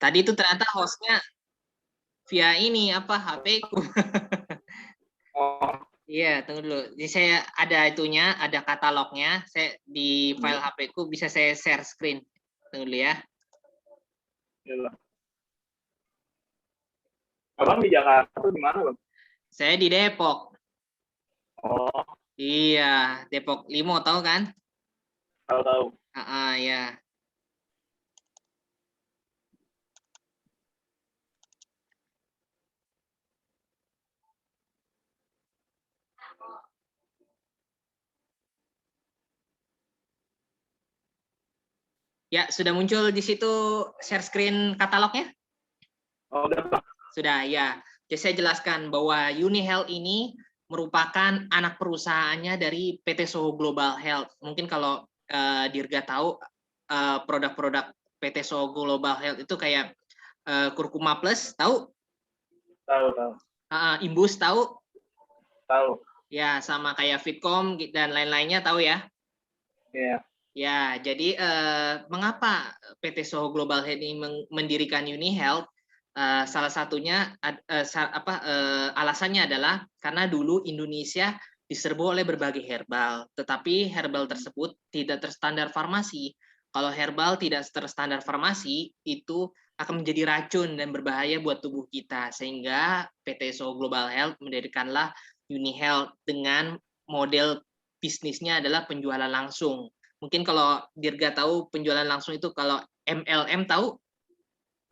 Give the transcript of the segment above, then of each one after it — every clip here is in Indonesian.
Tadi itu ternyata hostnya via ini apa HP-ku. Oh, Iya, tunggu dulu. Jadi saya ada itunya, ada katalognya. Saya di file HP-ku bisa saya share screen. Tunggu dulu ya. iya. Abang di Jakarta tuh di mana, Bang? Saya di Depok. Oh, Iya, Depok Limo tahu kan? tahu-tahu. Ya. Ya, sudah muncul di situ share screen katalognya? Oh, udah, Bang. Sudah, ya. Jadi saya jelaskan bahwa UniHealth ini merupakan anak perusahaannya dari PT Soho Global Health. Mungkin kalau Dirga tahu produk-produk PT Soho Global Health itu kayak Kurkuma Plus, tahu? Tahu. Imbus tahu? Tahu. Ya, sama kayak Fitcom dan lain-lainnya tahu ya? Iya. Ya, jadi mengapa PT Soho Global Health ini mendirikan UniHealth? Salah satunya alasannya adalah karena dulu Indonesia diserbu oleh berbagai herbal, tetapi herbal tersebut tidak terstandar farmasi. Kalau herbal tidak terstandar farmasi, itu akan menjadi racun dan berbahaya buat tubuh kita. Sehingga PT Soho Global Health mendirikanlah UniHealth dengan model bisnisnya adalah penjualan langsung. Mungkin kalau Dirga tahu penjualan langsung itu kalau MLM tahu?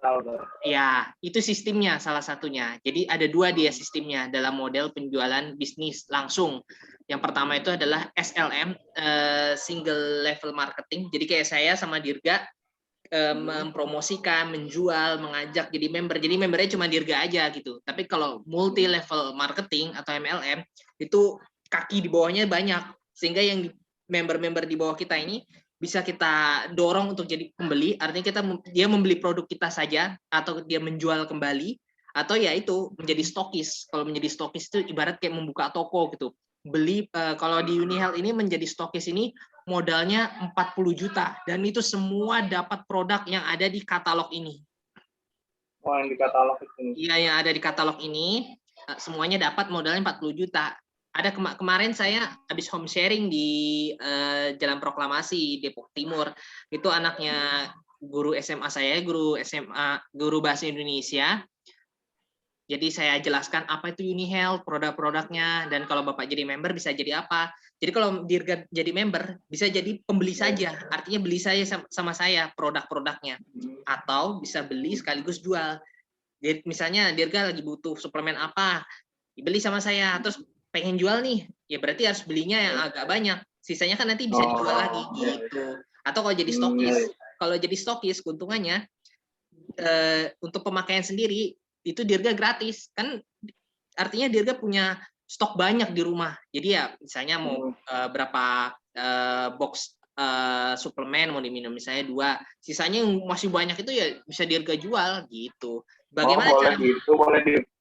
Tahu. Ya, itu sistemnya salah satunya. Jadi ada dua dia sistemnya dalam model penjualan bisnis langsung. Yang pertama itu adalah SLM, single level marketing. Jadi kayak saya sama Dirga mempromosikan, menjual, mengajak jadi member. Jadi membernya cuma Dirga aja gitu. Tapi kalau multi level marketing atau MLM itu kaki di bawahnya banyak. Sehingga yang member-member di bawah kita ini bisa kita dorong untuk jadi pembeli, artinya dia membeli produk kita saja atau dia menjual kembali atau ya itu menjadi stokis. Kalau menjadi stokis itu ibarat kayak membuka toko gitu. Beli kalau di UniHealth ini menjadi stokis ini modalnya 40 juta dan itu semua dapat produk yang ada di katalog ini. Oh, yang di katalog itu. Iya, yang ada di katalog ini semuanya dapat modalnya 40 juta. Ada kemarin saya habis home sharing di Jalan Proklamasi Depok Timur. Itu anaknya guru SMA saya, guru SMA, guru bahasa Indonesia. Jadi saya jelaskan apa itu UniHealth, produk-produknya, dan kalau Bapak jadi member bisa jadi apa. Jadi kalau Dirga jadi member, bisa jadi pembeli saja. Artinya beli saja sama saya produk-produknya. Atau bisa beli sekaligus jual. Jadi misalnya Dirga lagi butuh suplemen apa, dibeli sama saya. Terus pengen jual nih, ya berarti harus belinya yang agak banyak. Sisanya kan nanti bisa dijual lagi gitu. Atau kalau jadi stokis, keuntungannya untuk pemakaian sendiri itu Dirga gratis kan, artinya Dirga punya stok banyak di rumah. Jadi ya misalnya mau berapa box suplemen mau diminum misalnya 2, sisanya yang masih banyak itu ya bisa Dirga jual gitu. Bagaimana boleh cara gitu,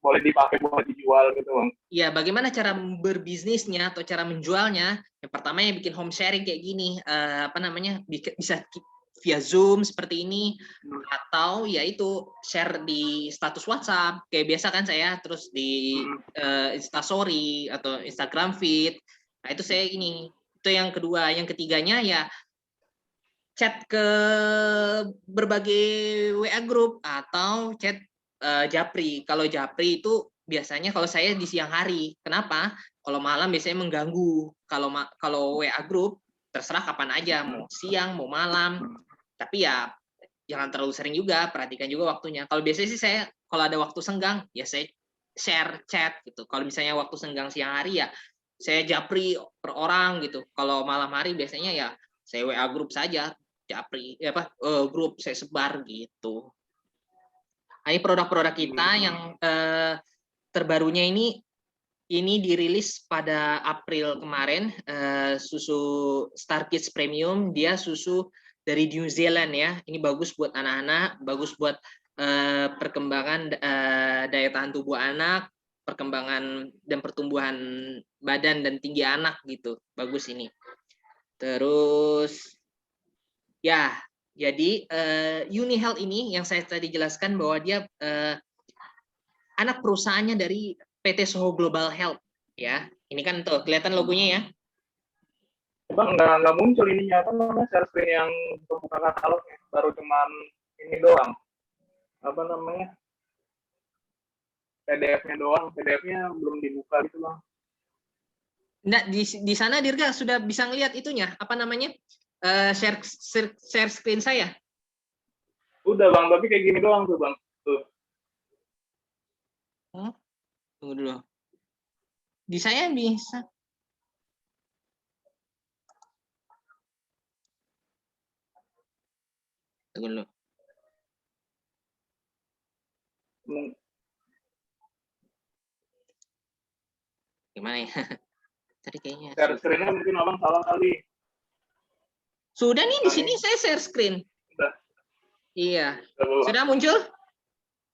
boleh dipakai buat dijual gitu, Bang. Ya, bagaimana cara berbisnisnya atau cara menjualnya? Yang pertama yang bikin home sharing kayak gini, bisa via Zoom seperti ini, atau yaitu share di status WhatsApp kayak biasa kan saya, terus di Instastory atau Instagram feed. Nah itu saya ini. Itu yang kedua. Yang ketiganya ya chat ke berbagai WA group atau chat Japri. Kalau Japri itu biasanya kalau saya di siang hari. Kenapa? Kalau malam biasanya mengganggu. Kalau WA group terserah kapan aja, mau siang, mau malam. Tapi ya jangan terlalu sering juga, perhatikan juga waktunya. Kalau biasanya sih saya kalau ada waktu senggang ya saya share chat gitu. Kalau misalnya waktu senggang siang hari ya saya Japri per orang gitu. Kalau malam hari biasanya ya saya WA grup saja, Japri grup saya sebar gitu. Nah, ini produk-produk kita yang terbarunya ini dirilis pada April kemarin, susu Star Kids Premium. Dia susu dari New Zealand ya. Ini bagus buat anak-anak, bagus buat perkembangan daya tahan tubuh anak, perkembangan dan pertumbuhan badan dan tinggi anak gitu. Bagus ini. Terus ya Jadi UniHealth ini yang saya tadi jelaskan bahwa dia anak perusahaannya dari PT Soho Global Health, ya. Ini kan tuh kelihatan logonya ya. Bang, nggak muncul ininya apa namanya share screen yang pembuka katalognya, baru cuman ini doang. Apa namanya? PDF-nya doang, PDF-nya belum dibuka gitu bang. Nah, di sana Dirga sudah bisa ngelihat itunya, apa namanya? Share screen saya. Udah bang, tapi kayak gini doang tuh bang. Tuh. Tunggu dulu. Di saya bisa. Tunggu dulu. Gimana ya? Tadi kayaknya. Share screen-nya mungkin abang salah kali. Sudah nih di sini saya share screen. Sudah. Iya. Sudah muncul?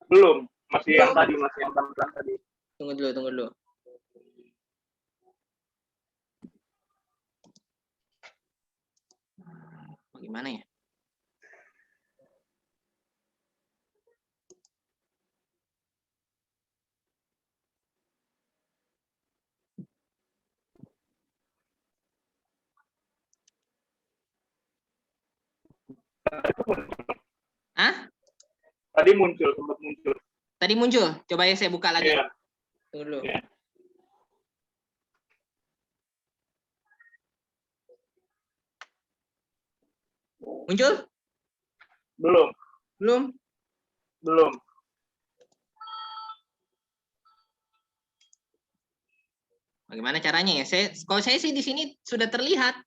Belum. Masih yang tadi, masih yang tampilan tadi. Tunggu dulu, tunggu dulu. Bagaimana ya? Hah? Tadi muncul, sempat muncul. Tadi muncul. Coba ya saya buka lagi. Iya. Tunggu dulu. Iya. Muncul? Belum. Belum? Belum. Bagaimana caranya ya? Kalau saya sih di sini sudah terlihat.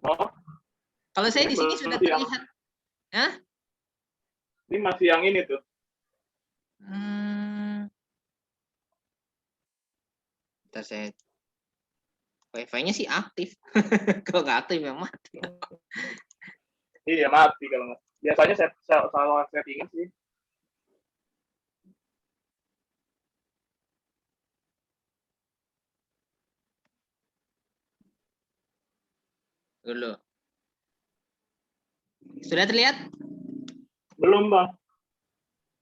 Oh. Kalau saya di sini sudah terlihat. Hah? Ini masih yang ini tuh. Bentar saya. Wi-Fi-nya sih aktif. Kalau nggak aktif memang mati. Iya, mati kalau nggak. Biasanya saya salah settingan sih. Dulu. Sudah terlihat? Belum, Bang.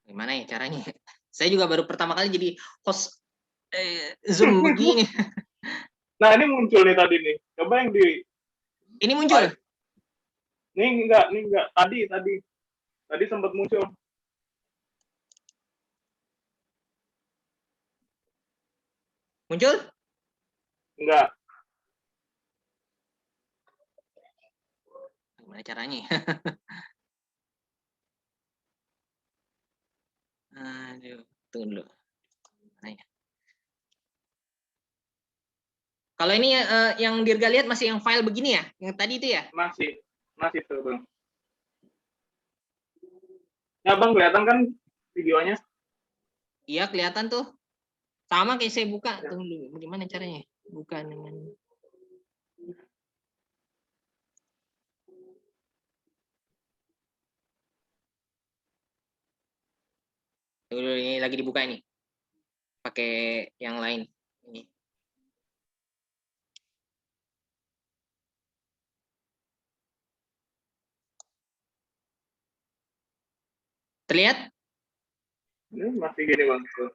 Gimana ya caranya? Saya juga baru pertama kali jadi host Zoom begini. Nah, ini muncul nih tadi nih. Coba yang di... Ini muncul? Ini enggak. Tadi sempat muncul. Muncul? Enggak. Gimana caranya? Aduh, tunggu dulu. Kalau ini yang Dirga lihat masih yang file begini ya? Yang tadi itu ya? Masih tuh, Bang. Ya, Bang, kelihatan kan videonya? Iya, kelihatan tuh. Sama kayak saya buka. Tunggu dulu, gimana caranya? Buka dengan... Tunggu dulu, ini lagi dibuka ini. Pakai yang lain. Ini. Terlihat? Ini masih gini, Bang. Tuh.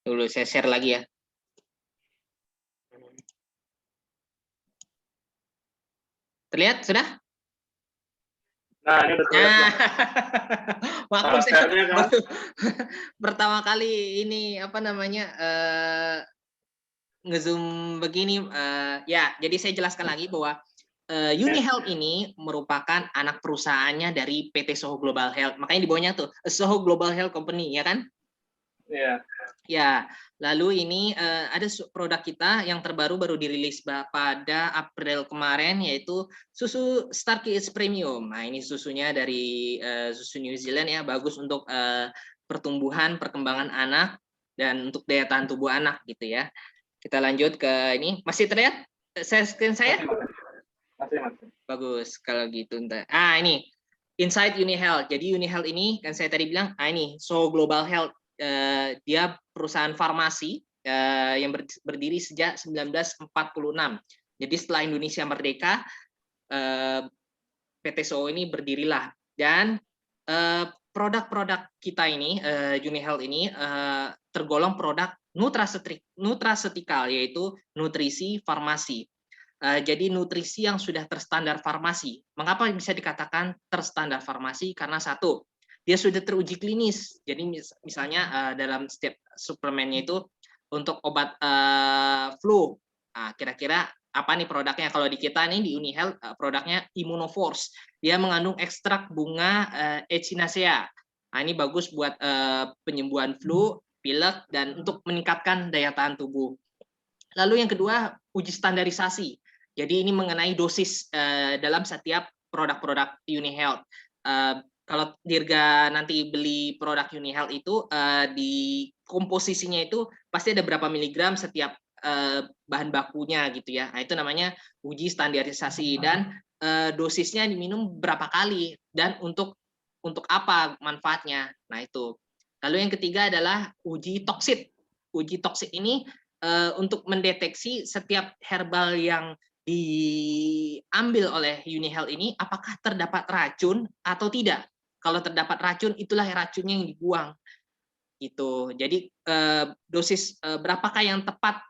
Dulu saya share lagi ya. Terlihat sudah? Nah, ini udah terlihat. Maklum saya kan? pertama kali ini apa namanya ngezoom begini. Ya, jadi saya jelaskan lagi bahwa UniHealth ini merupakan anak perusahaannya dari PT Soho Global Health. Makanya di bawahnya tuh Soho Global Health Company, ya kan? Iya. Ya, lalu ini ada produk kita yang terbaru baru dirilis pada April kemarin, yaitu susu Star Kids Premium. Nah, ini susunya dari susu New Zealand ya, bagus untuk pertumbuhan, perkembangan anak dan untuk daya tahan tubuh anak gitu ya. Kita lanjut ke ini, masih terlihat screen saya? Masih. Bagus kalau gitu. Ini Inside Uni Health. Jadi Uni Health ini kan saya tadi bilang, ini So Global Health, dia perusahaan farmasi yang berdiri sejak 1946. Jadi setelah Indonesia merdeka, PT SO ini berdirilah, dan produk-produk kita ini, Uni Health ini tergolong produk nutraceutical, yaitu nutrisi farmasi. Jadi nutrisi yang sudah terstandar farmasi. Mengapa bisa dikatakan terstandar farmasi? Karena satu, dia sudah teruji klinis. Jadi misalnya dalam setiap suplemennya itu untuk obat flu. Kira-kira apa nih produknya? Kalau di kita nih di Uni Health produknya Immunoforce. Dia mengandung ekstrak bunga Echinacea. Ini bagus buat penyembuhan flu, pilek, dan untuk meningkatkan daya tahan tubuh. Lalu yang kedua, uji standarisasi. Jadi ini mengenai dosis dalam setiap produk-produk Uni Health. Kalau Dirga nanti beli produk Uni Health itu di komposisinya itu pasti ada berapa miligram setiap bahan bakunya gitu ya. Nah, itu namanya uji standarisasi, dan dosisnya diminum berapa kali dan untuk apa manfaatnya. Nah, itu. Lalu yang ketiga adalah uji toksit. Uji toksit ini untuk mendeteksi setiap herbal yang diambil oleh Uni Health ini apakah terdapat racun atau tidak. Kalau terdapat racun, itulah racunnya yang dibuang. Gitu. Jadi dosis berapakah yang tepat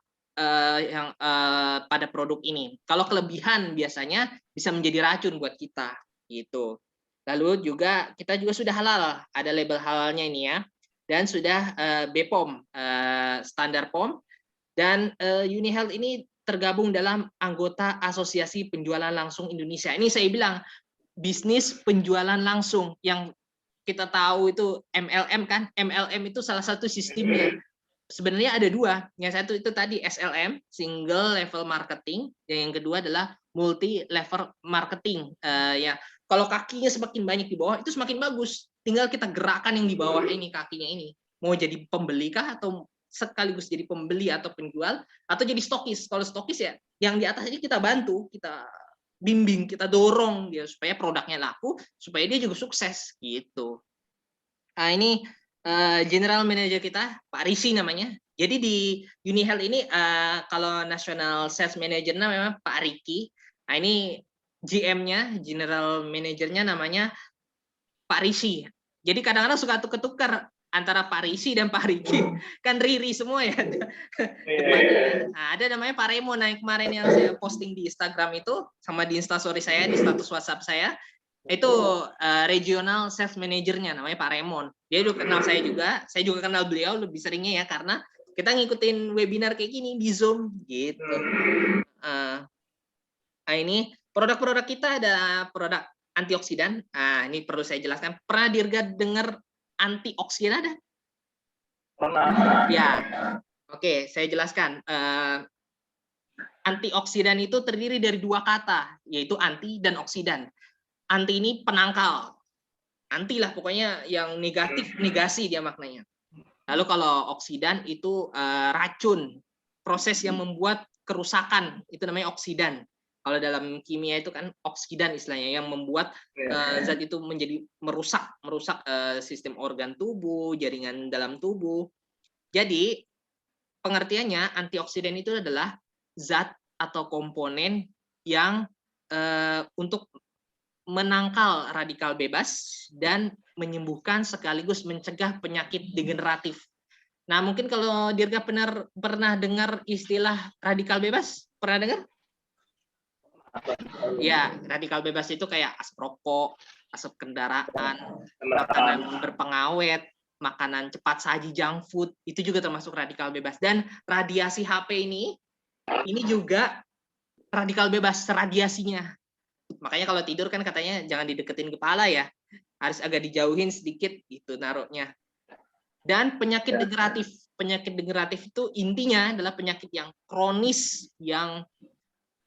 yang pada produk ini. Kalau kelebihan biasanya bisa menjadi racun buat kita. Gitu. Lalu juga kita juga sudah halal, ada label halalnya ini ya, dan sudah BPOM, standar POM, dan Uni Health ini tergabung dalam anggota Asosiasi Penjualan Langsung Indonesia. Ini saya bilang bisnis penjualan langsung yang kita tahu itu MLM kan. MLM itu salah satu sistemnya. Sebenarnya ada dua. Yang satu itu tadi SLM, single level marketing, dan yang kedua adalah multi level marketing. Ya, kalau kakinya semakin banyak di bawah itu semakin bagus. Tinggal kita gerakan yang di bawah ini, kakinya ini. Mau jadi pembeli kah, atau sekaligus jadi pembeli atau penjual, atau jadi stokis. Kalau stokis ya yang di atas ini kita bantu, kita bimbing, kita dorong dia supaya produknya laku, supaya dia juga sukses gitu. Nah, ini General Manager kita, Pak Risi namanya. Jadi di Uni Health ini kalau National Sales Manager-nya memang Pak Riki. Nah, ini GM-nya, General Manager-nya namanya Pak Risi. Jadi kadang-kadang suka tukar-tukar antara Pak Risi dan Pak Riki. Kan Riri semua ya. Nah, ada namanya Pak Remo. Nah, kemarin yang saya posting di Instagram itu, sama di Instastory saya, di status WhatsApp saya, itu regional sales manajernya namanya Pak Remon. Dia juga kenal saya juga kenal beliau lebih seringnya ya, karena kita ngikutin webinar kayak gini di Zoom gitu. Nah, ini produk-produk kita ada produk antioksidan. Nah, ini perlu saya jelaskan. Pernah Dirga dengar antioksidan ada? Pernah. Ya. Oke, saya jelaskan. Antioksidan itu terdiri dari dua kata, yaitu anti dan oksidan. Anti ini penangkal, anti lah pokoknya yang negatif, negasi dia maknanya. Lalu kalau oksidan itu racun, proses yang membuat kerusakan, itu namanya oksidan. Kalau dalam kimia itu kan oksidan istilahnya, yang membuat zat itu menjadi merusak sistem organ tubuh, jaringan dalam tubuh. Jadi pengertiannya antioksidan itu adalah zat atau komponen yang untuk menangkal radikal bebas dan menyembuhkan sekaligus mencegah penyakit degeneratif. Nah, mungkin kalau Dirga pernah dengar istilah radikal bebas? Pernah dengar? Ya, radikal bebas itu kayak asap rokok, asap kendaraan, makanan berpengawet, makanan cepat saji, junk food, itu juga termasuk radikal bebas. Dan radiasi HP ini juga radikal bebas radiasinya. Makanya kalau tidur kan katanya jangan dideketin kepala ya, harus agak dijauhin sedikit gitu naruhnya. Dan penyakit degeneratif itu intinya adalah penyakit yang kronis, yang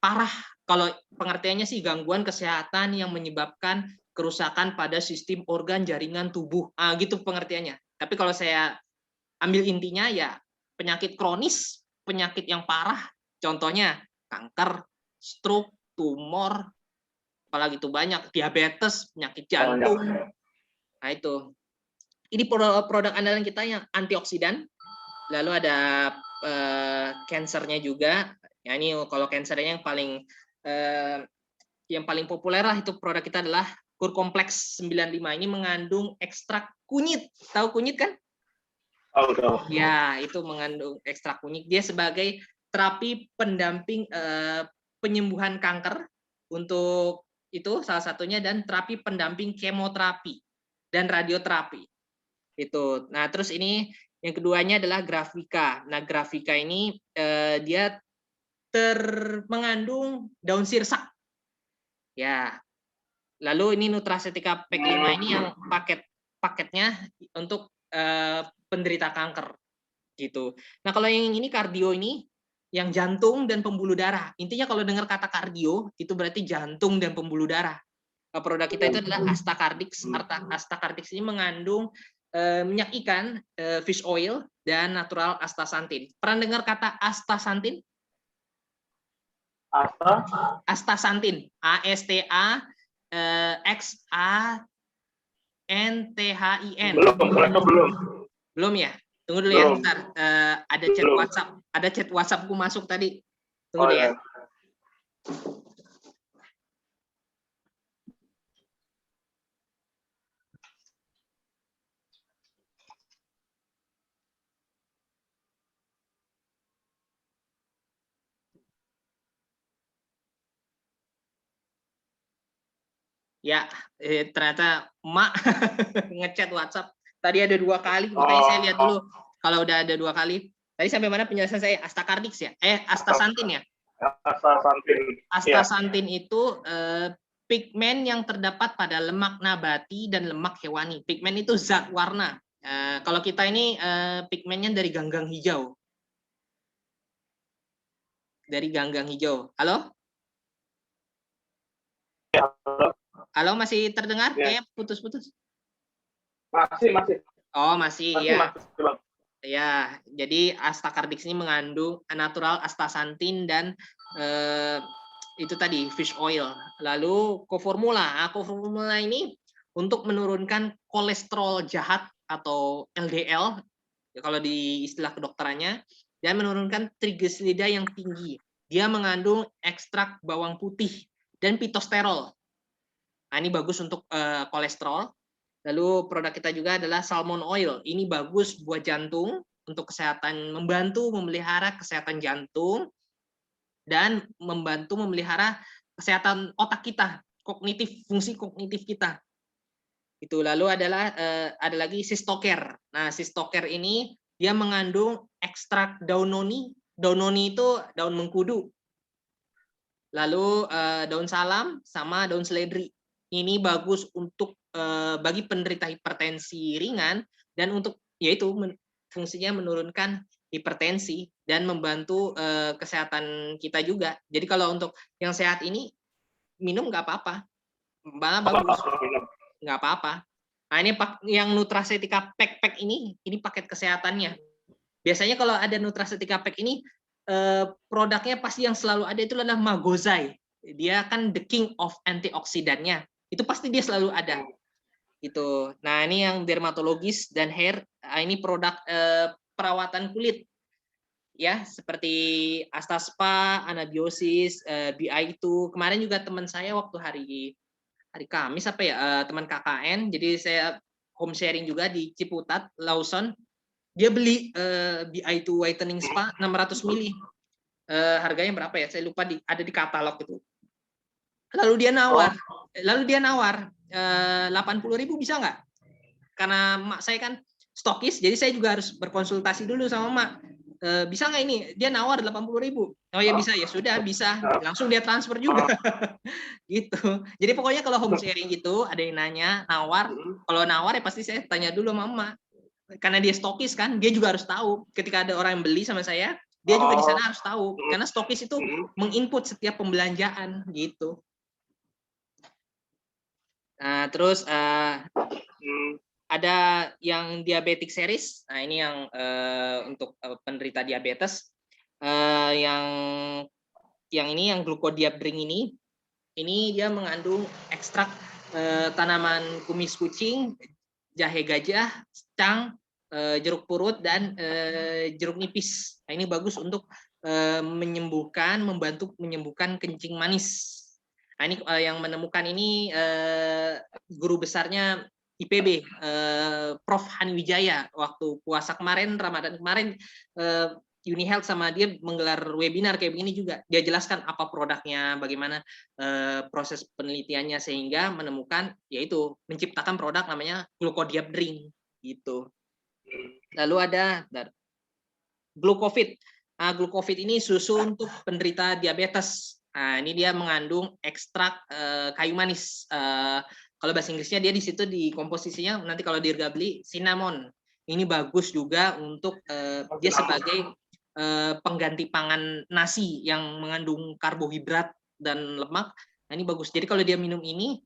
parah. Kalau pengertiannya sih gangguan kesehatan yang menyebabkan kerusakan pada sistem organ jaringan tubuh. Gitu pengertiannya. Tapi kalau saya ambil intinya ya penyakit kronis, penyakit yang parah, contohnya kanker, stroke, tumor, apalagi itu banyak, diabetes, penyakit jantung. Nah itu. Ini produk andalan kita yang antioksidan. Lalu ada cancernya juga. Ya ini kalau cancernya yang paling populer lah itu produk kita adalah Kur Kompleks 95. Ini mengandung ekstrak kunyit. Tahu kunyit kan? Tahu. Ya, itu mengandung ekstrak kunyit. Dia sebagai terapi pendamping penyembuhan kanker untuk itu salah satunya, dan terapi pendamping kemoterapi dan radioterapi. Itu. Nah, terus ini yang keduanya adalah Grafika. Nah, Grafika ini dia mengandung daun sirsak. Ya. Lalu ini Nutracetika Pack 5 ini yang paketnya untuk penderita kanker gitu. Nah, kalau yang ini kardio ini yang jantung dan pembuluh darah. Intinya kalau dengar kata kardio itu berarti jantung dan pembuluh darah. Produk kita itu adalah Astacardix. Astacardix ini mengandung minyak ikan, fish oil, dan natural astaxanthin. Pernah dengar kata astaxanthin? Astaxanthin. ASTAXANTHIN. Belum ya? Tunggu dulu ya, bentar. Ada chat WhatsApp. Ada chat WhatsAppku masuk tadi. Tunggu dulu ya. Ya, ternyata emak ngechat WhatsApp. Tadi ada 2 kali, makanya saya lihat dulu. Kalau udah ada 2 kali. Tadi sampai mana penjelasan saya? Astacardix ya? Astaxanthin ya? Astaxanthin itu pigmen yang terdapat pada lemak nabati dan lemak hewani. Pigmen itu zat warna. Kalau kita ini pigmennya dari ganggang hijau. Dari ganggang hijau. Halo? Halo, masih terdengar? Ya. Kayak putus-putus. Masih. Oh, masih ya. Masih. Ya, jadi Astacardix ini mengandung natural astaxanthin dan itu tadi fish oil. Lalu koformula. Koformula ini untuk menurunkan kolesterol jahat atau LDL kalau di istilah kedokterannya, dan menurunkan trigliserida yang tinggi. Dia mengandung ekstrak bawang putih dan pitosterol. Nah, ini bagus untuk kolesterol. Lalu produk kita juga adalah salmon oil. Ini bagus buat jantung, untuk kesehatan, membantu memelihara kesehatan jantung dan membantu memelihara kesehatan otak kita, fungsi kognitif kita. Itu. Lalu ada lagi Cystoker. Nah, Cystoker ini dia mengandung ekstrak daun noni. Daun noni itu daun mengkudu. Lalu daun salam sama daun seledri. Ini bagus untuk bagi penderita hipertensi ringan, dan untuk yaitu fungsinya menurunkan hipertensi dan membantu kesehatan kita juga. Jadi kalau untuk yang sehat ini minum nggak apa-apa, malah bagus, nggak apa-apa. Nah, ini yang Nutracetika Pack ini paket kesehatannya. Biasanya kalau ada Nutracetika Pack ini produknya pasti yang selalu ada itu adalah Magozai. Dia kan the king of antioksidannya. Itu pasti dia selalu ada. Gitu. Nah, ini yang dermatologis dan hair. Ini produk perawatan kulit. Ya, seperti Astaspa, Anabiosis, BI2. Kemarin juga teman saya waktu hari Kamis apa ya, teman KKN. Jadi saya home sharing juga di Ciputat, Lawson. Dia beli BI2 Whitening Spa 600 ml. Harganya berapa ya? Saya lupa, ada di katalog itu. Lalu dia nawar 80.000 bisa nggak? Karena mak saya kan stokis, jadi saya juga harus berkonsultasi dulu sama mak. Bisa nggak ini? Dia nawar 80.000. Oh ya bisa, ya sudah bisa. Langsung dia transfer juga. Gitu. Jadi pokoknya kalau home sharing gitu ada yang nanya nawar, kalau nawar ya pasti saya tanya dulu sama mak. Karena dia stokis kan, dia juga harus tahu. Ketika ada orang yang beli sama saya, dia juga di sana harus tahu. Karena stokis itu menginput setiap pembelanjaan gitu. Nah, terus ada yang diabetic series. Nah, ini yang untuk penderita diabetes. Yang ini yang glucodiab drink ini Ini dia mengandung ekstrak tanaman kumis kucing, jahe gajah, cang, jeruk purut, dan jeruk nipis. Nah, ini bagus untuk membantu menyembuhkan kencing manis. Nah, ini yang menemukan ini guru besarnya IPB, Prof. Hani Wijaya. Waktu puasa kemarin, Ramadan kemarin, Uni Health sama dia menggelar webinar kayak begini juga. Dia jelaskan apa produknya, bagaimana proses penelitiannya sehingga menemukan, yaitu menciptakan produk namanya Glucodiab Drink gitu. Lalu ada Glucovit. Nah, Glucovit ini susu untuk penderita diabetes. Nah, ini dia mengandung ekstrak kayu manis. Kalau bahasa Inggrisnya dia di situ di komposisinya nanti kalau dirga beli cinnamon. Ini bagus juga untuk dia sebagai pengganti pangan nasi yang mengandung karbohidrat dan lemak. Nah, ini bagus. Jadi kalau dia minum ini,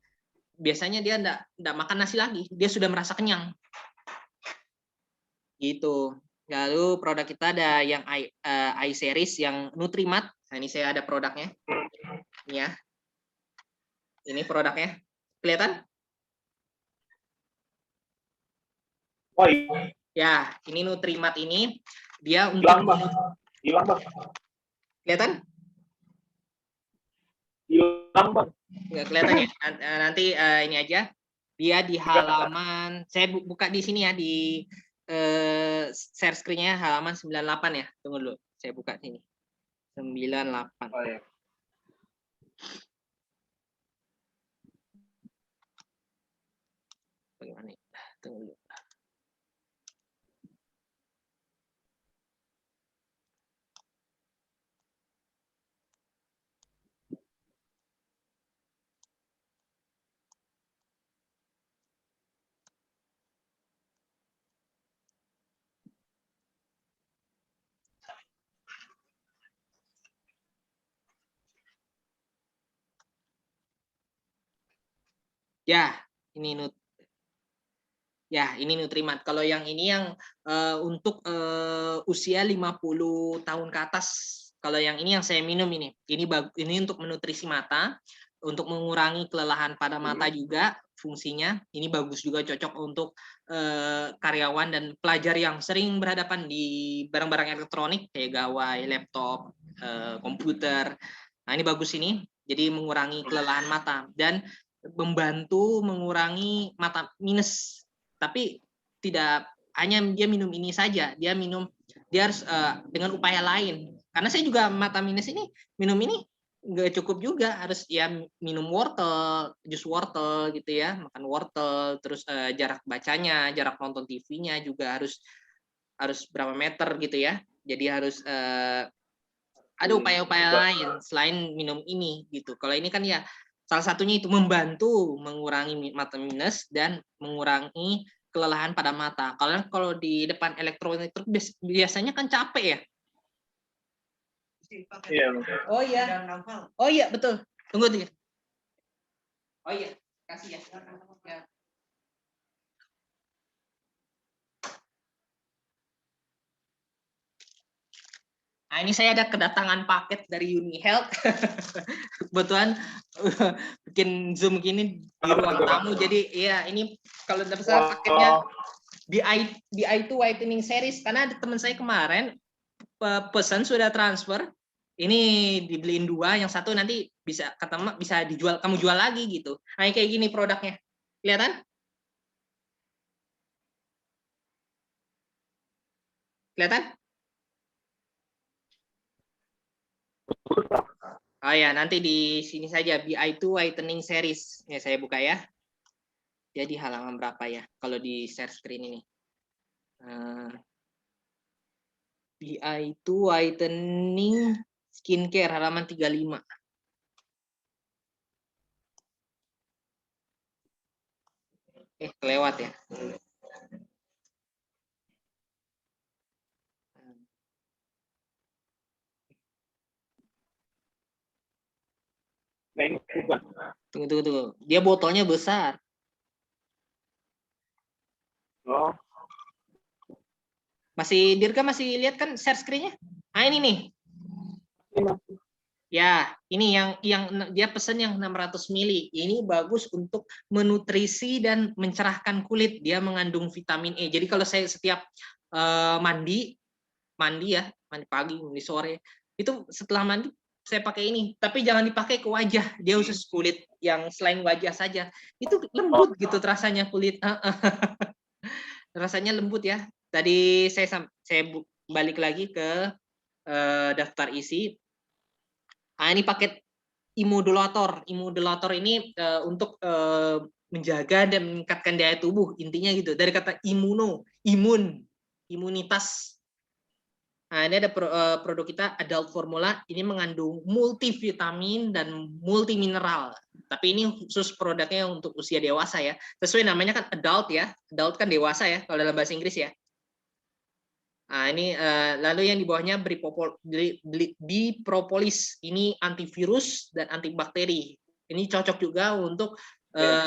biasanya dia enggak makan nasi lagi. Dia sudah merasa kenyang. Gitu. Lalu produk kita ada yang I series yang Nutrimat. Nah, ini saya ada produknya. Ini ya. Ini produknya. Kelihatan? Oh iya. Ya, ini Nutrimat ini dia untuk Hilang, Bang. Hilang, Bang. Kelihatan? Hilang, Bang. Nggak kelihatan ya. Nanti ini aja. Dia di halaman, saya buka di sini ya, di share screen-nya halaman 98 ya. Tunggu dulu, saya buka sini. 98. Oh iya. Bagaimana? Tunggu dulu. Ya, ini ini Nutrimat. Kalau yang ini yang untuk usia 50 tahun ke atas. Kalau yang ini yang saya minum ini. Ini untuk menutrisi mata, untuk mengurangi kelelahan pada mata juga fungsinya. Ini bagus juga, cocok untuk karyawan dan pelajar yang sering berhadapan di barang-barang elektronik kayak gawai, laptop, komputer. Nah, ini bagus ini. Jadi mengurangi kelelahan mata dan membantu mengurangi mata minus. Tapi tidak hanya dia minum ini saja, dia harus dengan upaya lain. Karena saya juga mata minus ini minum ini nggak cukup juga, harus ya minum wortel, jus wortel gitu ya, makan wortel, terus jarak bacanya, jarak nonton TV-nya juga harus berapa meter gitu ya. Jadi harus ada upaya-upaya lain selain minum ini gitu. Kalau ini kan ya salah satunya itu membantu mengurangi mata minus dan mengurangi kelelahan pada mata. Kalau di depan elektronik biasanya kan capek ya. Iya. Oh iya. Oh iya betul. Tunggu tuh. Oh iya, kasih ya. Nah, ini saya ada kedatangan paket dari Uni Health. Kebetulan bikin Zoom gini di ruang tamu. Jadi ya ini kalau tidak salah paketnya BI2 Whitening Series. Karena ada teman saya kemarin pesan sudah transfer. Ini dibeliin 2, yang satu nanti bisa dijual, kamu jual lagi gitu. Nah, kayak gini produknya. Kelihatan? Kelihatan? Oh ya, nanti di sini saja BI2 Whitening Series. Ya, saya buka ya. Jadi halaman berapa ya kalau di share screen ini? BI2 Whitening Skincare halaman 35. Kelewat ya. Nah, ini bukan. Tunggu. Dia botolnya besar. Oh. Dirga masih lihat kan share screen-nya? Nah, ini nih. Ya, ini yang dia pesen yang 600 mili. Ini bagus untuk menutrisi dan mencerahkan kulit. Dia mengandung vitamin E. Jadi kalau saya setiap mandi ya, mandi pagi, mandi sore, itu setelah mandi saya pakai ini. Tapi jangan dipakai ke wajah. Dia khusus kulit yang selain wajah saja. Itu Oh, lembut gitu rasanya kulit. Rasanya lembut ya. Tadi saya balik lagi ke daftar isi. Ah, ini paket imodulator. Imodulator ini untuk menjaga dan meningkatkan daya tubuh, intinya gitu. Dari kata imunitas. Nah, ini ada produk kita adult formula, ini mengandung multivitamin dan multimineral. Tapi ini khusus produknya untuk usia dewasa ya. Sesuai namanya kan adult ya. Adult kan dewasa ya kalau dalam bahasa Inggris ya. Nah, ini lalu yang di bawahnya bipropolis. Ini antivirus dan antibakteri. Ini cocok juga untuk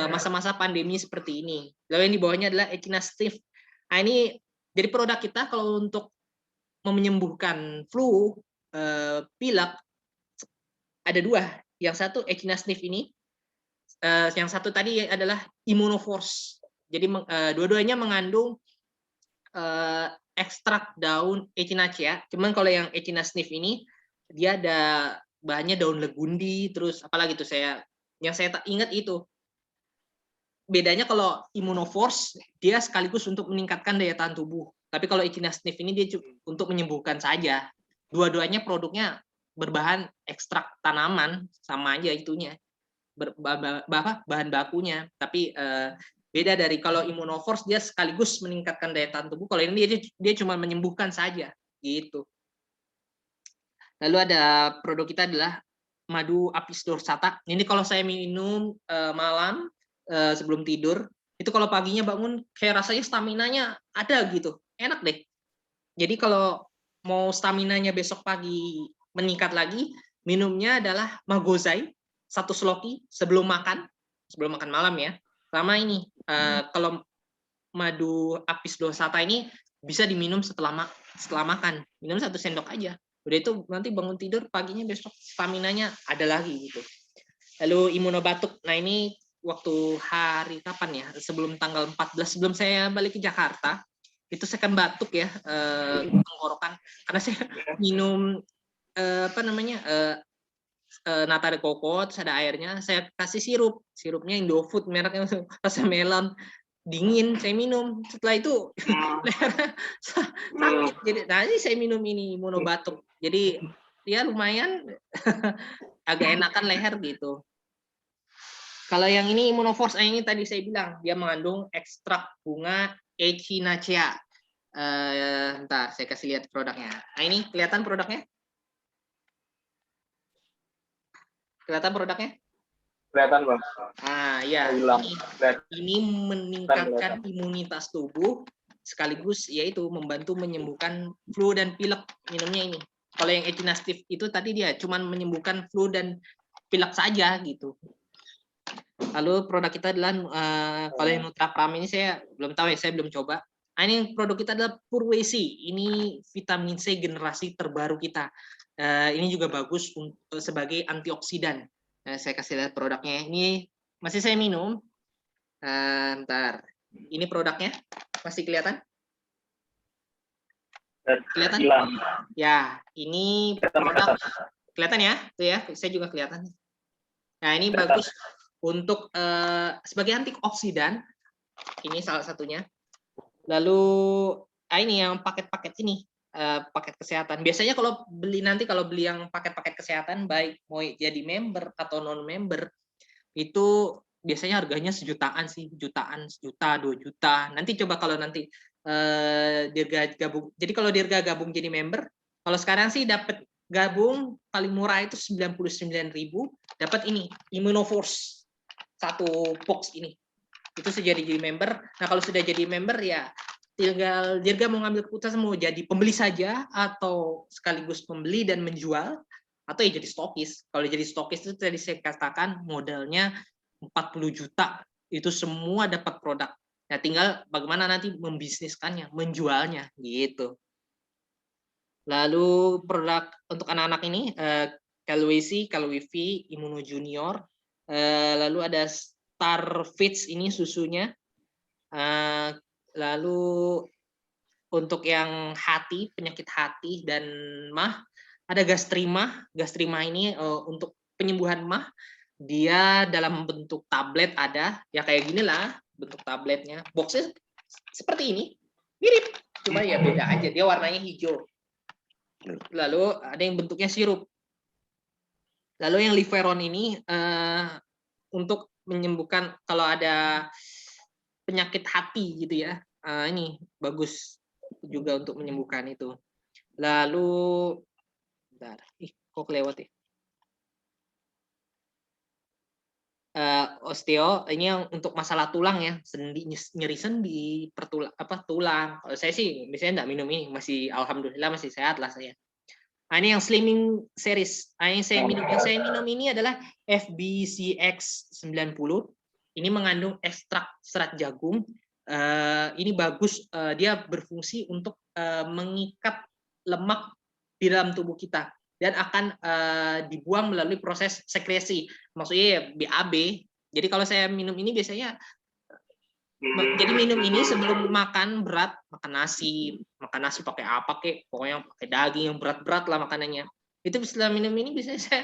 masa-masa pandemi seperti ini. Lalu yang di bawahnya adalah echinacea. Nah, ini jadi produk kita kalau untuk menyembuhkan flu, pilek, ada dua. Yang satu echinacea ini, yang satu tadi adalah immunoforce. Jadi dua-duanya mengandung ekstrak daun echinacea. Cuman kalau yang echinacea ini dia ada bahannya daun legundi, terus apalagi tuh yang saya ingat itu. Bedanya kalau immunoforce dia sekaligus untuk meningkatkan daya tahan tubuh. Tapi kalau echinacea ini dia untuk menyembuhkan saja. Dua-duanya produknya berbahan ekstrak tanaman, sama aja itunya. Bahan bakunya, tapi beda dari kalau immunoforce dia sekaligus meningkatkan daya tahan tubuh. Kalau ini dia cuma menyembuhkan saja gitu. Lalu ada produk kita adalah madu apis dorsata. Ini kalau saya minum malam sebelum tidur, itu kalau paginya bangun kayak rasanya staminanya ada gitu. Enak deh. Jadi kalau mau staminanya besok pagi meningkat lagi, minumnya adalah magozai 1 sloki sebelum makan malam ya. Sama ini kalau madu apis dorsata ini bisa diminum setelah makan. Minum 1 sendok aja. Udah itu nanti bangun tidur paginya besok staminanya ada lagi gitu. Lalu imunobatuk. Nah, ini waktu hari kapan ya? Sebelum tanggal 14, sebelum saya balik ke Jakarta, itu saya kan batuk ya, tenggorokan karena saya minum nata de coco, terus ada airnya, saya kasih sirupnya Indofood mereknya rasa melon, dingin saya minum, setelah itu sakit. Jadi ini saya minum ini imunobatuk, jadi ya lumayan agak enakan leher gitu. Kalau yang ini immunoforce, ini tadi saya bilang dia mengandung ekstrak bunga echinacea. Ntar saya kasih lihat produknya. Nah, ini kelihatan produknya? Kelihatan produknya? kelihatan bang. Ah ya, Hilang. ini meningkatkan imunitas tubuh sekaligus yaitu membantu menyembuhkan flu dan pilek. Minumnya ini. Kalau yang echinacea itu tadi dia cuma menyembuhkan flu dan pilek saja gitu. Lalu produk kita adalah kalau yang Nutrapram ini saya belum tahu ya, saya belum coba. Nah, ini produk kita adalah Purwesi. Ini vitamin C generasi terbaru kita. Ini juga bagus untuk sebagai antioksidan. Saya kasih lihat produknya. Ini masih saya minum. Ntar. Ini produknya masih kelihatan? Kelihatan? Ya, ini produk kelihatan ya, tuh ya. Saya juga kelihatan. Nah, ini bagus untuk sebagai antioksidan, ini salah satunya. Lalu ini yang paket-paket ini, paket kesehatan. Biasanya kalau beli yang paket-paket kesehatan, baik mau jadi member atau non member, itu biasanya harganya sejutaan sih, sejuta, 2 juta. Nanti coba kalau nanti Dirga gabung. Jadi kalau Dirga gabung jadi member, kalau sekarang sih dapat gabung paling murah itu 99.000, dapat ini Immunoforce 1 box ini. Itu sudah jadi member. Nah, kalau sudah jadi member ya tinggal Dirga mau ngambil keputusan mau jadi pembeli saja atau sekaligus pembeli dan menjual, atau ya jadi stokis. Kalau jadi stokis itu tadi saya katakan modalnya 40 juta. Itu semua dapat produk. Nah, tinggal bagaimana nanti membisniskannya, menjualnya gitu. Lalu produk untuk anak-anak ini Calwisi, Calwifi, Immuno Junior, lalu ada Starfits ini susunya, lalu untuk yang hati, penyakit hati dan mah, ada Gastrima. Gastrima ini untuk penyembuhan mah, dia dalam bentuk tablet ada, ya kayak gini lah bentuk tabletnya. Boxnya seperti ini, mirip, cuma ya beda aja, dia warnanya hijau. Lalu ada yang bentuknya sirup. Lalu yang Liveron ini untuk menyembuhkan kalau ada penyakit hati gitu ya. Ini bagus juga untuk menyembuhkan itu. Lalu, bentar, kok kelewat ya? Osteo ini yang untuk masalah tulang ya, nyeri sendi, tulang. Kalau saya sih biasanya enggak minum ini, masih alhamdulillah masih sehat lah saya. Nah, ini yang slimming series. Nah, yang saya minum ini adalah FBCX 90. Ini mengandung ekstrak serat jagung. Ini bagus, dia berfungsi untuk mengikat lemak di dalam tubuh kita dan akan dibuang melalui proses sekresi, maksudnya ya BAB. Jadi kalau saya minum ini biasanya, jadi minum ini sebelum makan berat, makan nasi pakai apa kek, pokoknya pakai daging yang berat-berat lah makanannya. Itu setelah minum ini biasanya saya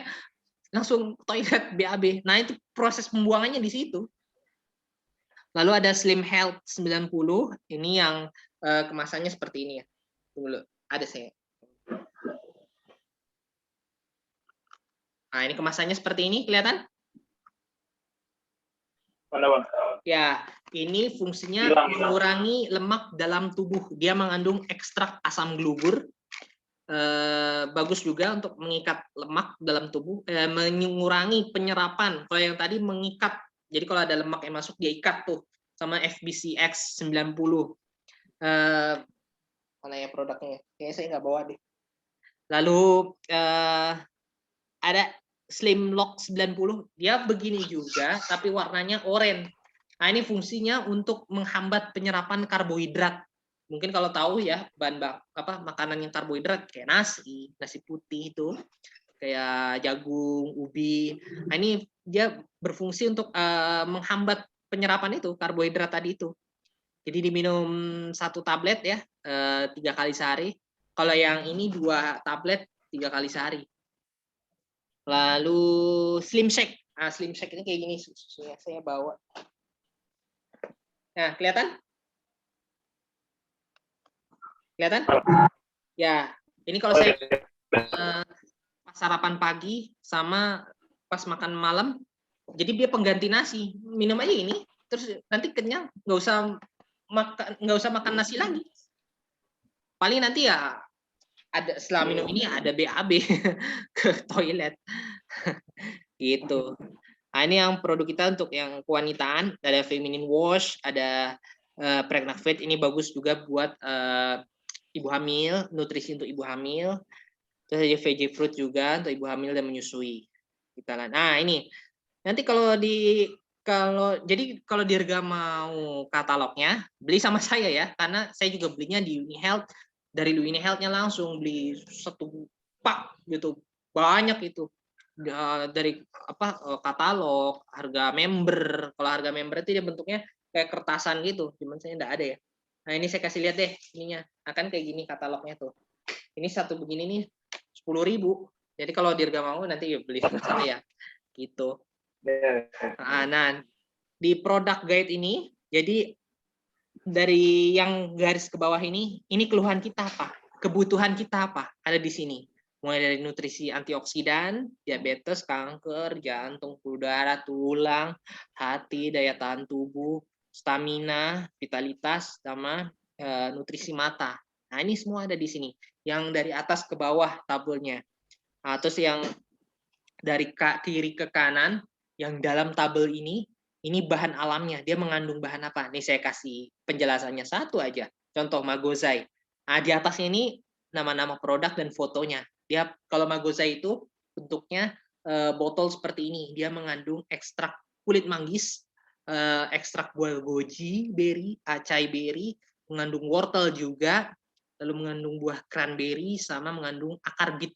langsung toilet BAB. Nah itu proses pembuangannya di situ. Lalu ada Slim Health 90, ini yang kemasannya seperti ini ya. Tunggu, ada saya. Nah, ini kemasannya seperti ini, kelihatan? Mana, Bang? Ya, ini fungsinya mengurangi lemak dalam tubuh. Dia mengandung ekstrak asam glubur. Bagus juga untuk mengikat lemak dalam tubuh, mengurangi penyerapan. Kalau yang tadi mengikat, jadi kalau ada lemak yang masuk, dia ikat tuh sama FBCX 90. Mana ya produknya? Kayaknya saya nggak bawa deh. Lalu ada Slim Lock 90, dia begini juga tapi warnanya oranye. Nah, ini fungsinya untuk menghambat penyerapan karbohidrat. Mungkin kalau tahu ya, makanan yang karbohidrat kayak nasi putih itu, kayak jagung, ubi. Nah, ini dia berfungsi untuk menghambat penyerapan itu karbohidrat tadi itu. Jadi diminum 1 tablet ya, 3 kali sehari. Kalau yang ini 2 tablet 3 kali sehari. Lalu Slim Shake. Nah, Slim Shake ini kayak gini susunya, saya bawa. Nah, kelihatan? Kelihatan? Ya, ini kalau saya pas sarapan pagi sama pas makan malam, jadi dia pengganti nasi. Minum aja ini, terus nanti kenyang, nggak usah makan nasi lagi. Paling nanti ya ada setelah minum ini ada BAB ke toilet gitu. Nah, ini yang produk kita untuk yang kewanitaan, ada feminine wash, ada pregnant fit, ini bagus juga buat ibu hamil, nutrisi untuk ibu hamil. Terus ada veggie fruit juga untuk ibu hamil dan menyusui. Nah, ini nanti kalau di Dirga mau katalognya, beli sama saya ya, karena saya juga belinya di Uni Health. Dari Uni Health-nya langsung beli 1 pak gitu, banyak itu. Dari katalog, harga member. Kalau harga member itu dia bentuknya kayak kertasan gitu, cuman saya enggak ada ya. Nah, ini saya kasih lihat deh ininya. Akan kayak gini katalognya tuh. Ini satu begini nih 10.000. Jadi kalau Dirga mau nanti beli sama saya gitu. Nah, di produk guide ini, jadi dari yang garis ke bawah ini keluhan kita apa? Kebutuhan kita apa? Ada di sini. Mulai dari nutrisi antioksidan, diabetes, kanker, jantung, pembuluh darah, tulang, hati, daya tahan tubuh, stamina, vitalitas, sama nutrisi mata. Nah, ini semua ada di sini. Yang dari atas ke bawah tabelnya. Nah, terus yang dari kiri ke kanan, yang dalam tabel ini bahan alamnya. Dia mengandung bahan apa? Nih saya kasih penjelasannya satu aja. Contoh Magozai. Nah, di atasnya ini nama-nama produk dan fotonya. Dia kalau Magozai itu bentuknya botol seperti ini. Dia mengandung ekstrak kulit manggis, ekstrak buah goji berry, acai berry, mengandung wortel juga, lalu mengandung buah cranberry, sama mengandung akar bit.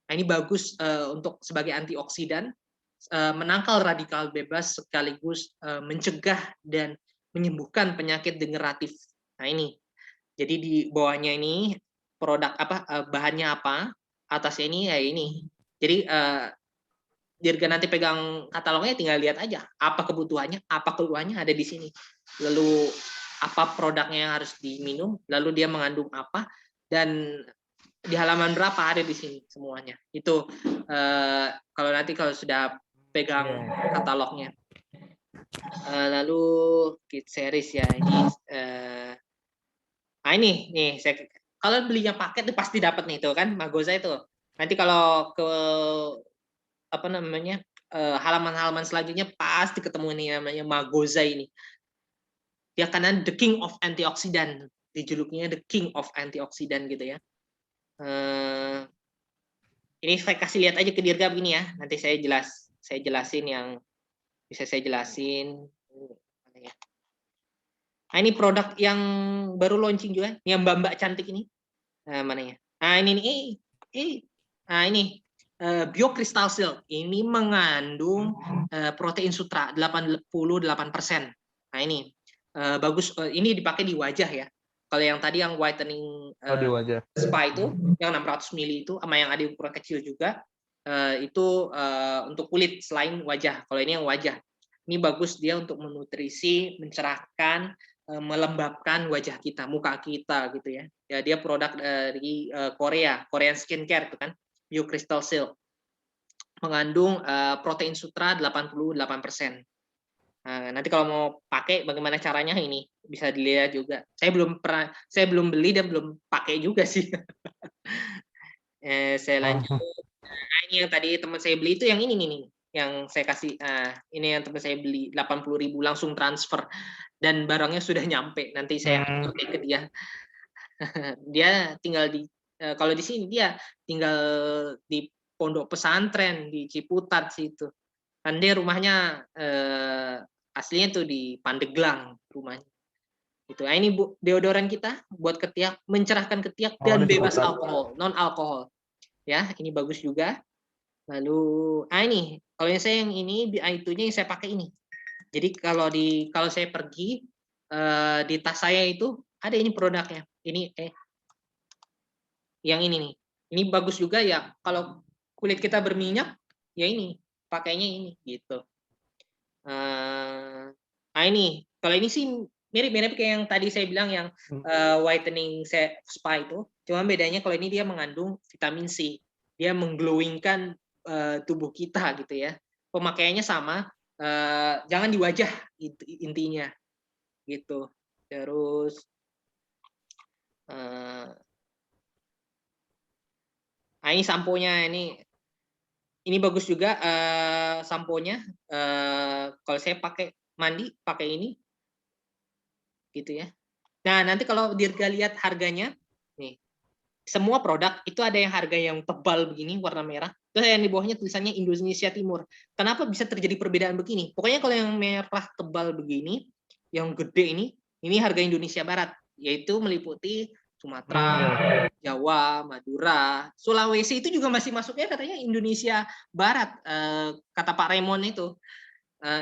Nah, ini bagus untuk sebagai antioksidan, menangkal radikal bebas sekaligus mencegah dan menyembuhkan penyakit degeneratif. Nah, ini. Jadi di bawahnya ini produk apa, bahannya apa, atasnya ini ya ini. Jadi Dirga nanti pegang katalognya, tinggal lihat aja apa kebutuhannya, apa keluhannya ada di sini. Lalu apa produknya yang harus diminum, lalu dia mengandung apa, dan di halaman berapa ada di sini semuanya. Itu kalau nanti kalau sudah pegang katalognya. Lalu kit series ya ini. Nah ini nih, kalau belinya paket itu pasti dapat nih tuh kan Magoza itu. Nanti kalau ke apa namanya halaman-halaman selanjutnya pasti ketemu nih namanya Magoza ini. Dia karena the king of antioksidan, dijulukinya the king of antioksidan gitu ya. Ini saya kasih lihat aja ke Dirga begini ya. Nanti saya jelasin yang bisa saya jelasin. Nah, ini produk yang baru launching juga, yang mbak-mbak cantik ini. Nah, mana ya? Nah, ini nih. Nah, ini BioCrystal Silk. Ini mengandung protein sutra 88%. Nah, ini bagus. Ini dipakai di wajah ya. Kalau yang tadi yang whitening di wajah. spa itu, yang 600 ml itu, sama yang ada ukuran kecil juga, itu untuk kulit selain wajah. Kalau ini yang wajah. Ini bagus dia untuk menutrisi, mencerahkan, melembabkan wajah kita, muka kita gitu ya. Ya dia produk dari Korean skincare itu kan, BioCrystal Silk. Mengandung protein sutra 88%. Nah, nanti kalau mau pakai bagaimana caranya ini bisa dilihat juga. Saya belum beli dan belum pakai juga sih. Saya lanjut. Nah, ini yang tadi teman saya beli itu yang ini nih, yang saya kasih. Ini yang teman saya beli 80.000 langsung transfer dan barangnya sudah nyampe. Nanti saya antar ke dia. Dia tinggal di kalau di sini dia tinggal di pondok pesantren di Ciputat situ. Kan dia rumahnya aslinya tuh di Pandeglang rumahnya. Itu. Nah, ini Bu, deodoran kita buat ketiak, mencerahkan ketiak dan bebas alkohol, non alkohol. Ya, ini bagus juga. Lalu ini kalau yang saya yang ini itunya yang saya pakai ini. Jadi kalau saya pergi di tas saya itu ada ini produknya. Ini yang ini nih. Ini bagus juga ya kalau kulit kita berminyak ya ini pakainya ini gitu. Nah ini kalau ini sih mirip-mirip kayak yang tadi saya bilang yang whitening spa itu. Cuma bedanya kalau ini dia mengandung vitamin C. Dia mengglowingkan tubuh kita gitu ya. Pemakaiannya sama, jangan di wajah intinya gitu. Terus nah ini sampo-nya ini bagus juga sampo-nya. Kalau saya pakai mandi pakai ini gitu ya. Nah nanti kalau Dirga lihat harganya nih, semua produk itu ada yang harga yang tebal begini warna merah, terus yang di bawahnya tulisannya Indonesia Timur. Kenapa bisa terjadi perbedaan begini? Pokoknya kalau yang merah tebal begini, yang gede ini harga Indonesia Barat, yaitu meliputi Sumatera, Jawa, Madura, Sulawesi itu juga masih masuknya katanya Indonesia Barat, kata Pak Raymond itu.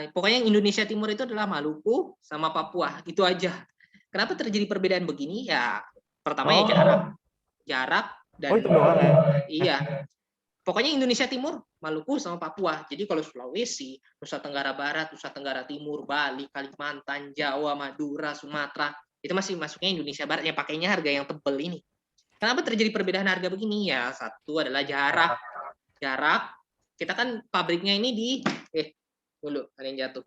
Pokoknya yang Indonesia Timur itu adalah Maluku sama Papua, itu aja. Kenapa terjadi perbedaan begini? Ya pertama ya jarak dan itu doang ya? Iya. Pokoknya Indonesia Timur, Maluku sama Papua. Jadi kalau Sulawesi, Nusa Tenggara Barat, Nusa Tenggara Timur, Bali, Kalimantan, Jawa, Madura, Sumatera, itu masih masuknya Indonesia Barat. Ya pakainya harga yang tebal ini. Kenapa terjadi perbedaan harga begini? Ya satu adalah jarak. Kita kan pabriknya ini di dulu ada yang jatuh.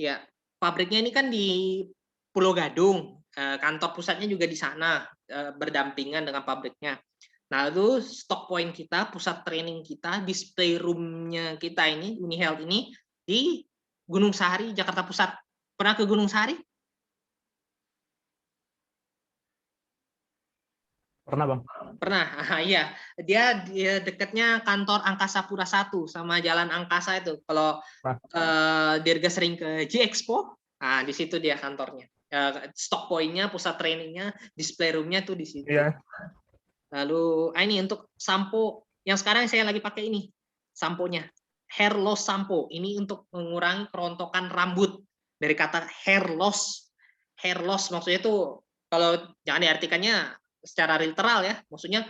Ya, pabriknya ini kan di Pulau Gadung, kantor pusatnya juga di sana, berdampingan dengan pabriknya. Nah, itu stock point kita, pusat training kita, display room-nya kita ini, UniHealth ini, di Gunung Sahari, Jakarta Pusat. Pernah ke Gunung Sahari? Pernah, Bang. Pernah, iya. Dia dekatnya kantor Angkasa Pura 1 sama Jalan Angkasa itu. Kalau Dirga sering ke G-Expo, nah di situ dia kantornya. stock point-nya, pusat trainingnya, display room-nya tuh di situ. Iya. Lalu ini untuk sampo yang sekarang saya lagi pakai ini, samponya hair loss sampo. Ini untuk mengurangi kerontokan rambut. Dari kata hair loss maksudnya itu kalau jangan diartikannya secara literal ya, maksudnya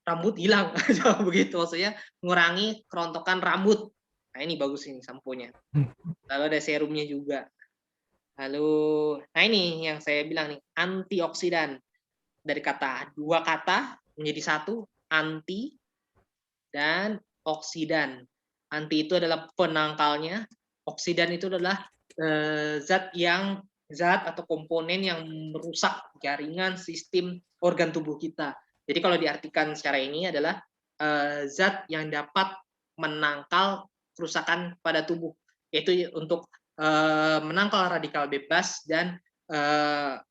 rambut hilang, begitu maksudnya mengurangi kerontokan rambut. Nah ini bagus ini samponya. Lalu ada serumnya juga. Lalu, nah ini yang saya bilang nih, antioksidan. Dari dua kata menjadi satu, anti dan oksidan. Anti itu adalah penangkalnya, oksidan itu adalah zat atau komponen yang merusak jaringan sistem organ tubuh kita. Jadi kalau diartikan secara ini adalah zat yang dapat menangkal kerusakan pada tubuh, yaitu untuk menangkal radikal bebas dan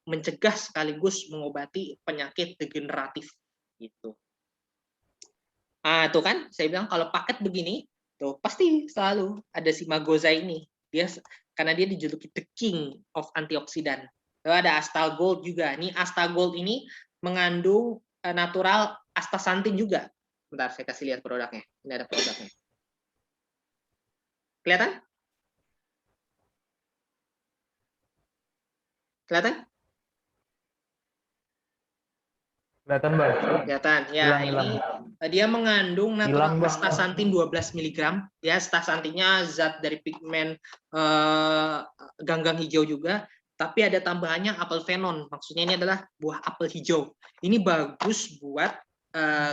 mencegah sekaligus mengobati penyakit degeneratif gitu. Tuh kan saya bilang kalau paket begini tuh pasti selalu ada si Magoza ini. Karena dia dijuluki the king of antioksidan. Lalu ada Astagold juga. Ini Astagold ini mengandung natural astaxanthin juga. Bentar saya kasih lihat produknya. Ini ada produknya. Kelihatan? Kelihatan? Kelihatan, Bang. Kelihatan. Ya, ini dia mengandung natural astaxanthin 12 mg. Ya, astaxanthinnya zat dari pigmen ganggang hijau juga, tapi ada tambahannya apelfenon. Maksudnya ini adalah buah apel hijau. Ini bagus buat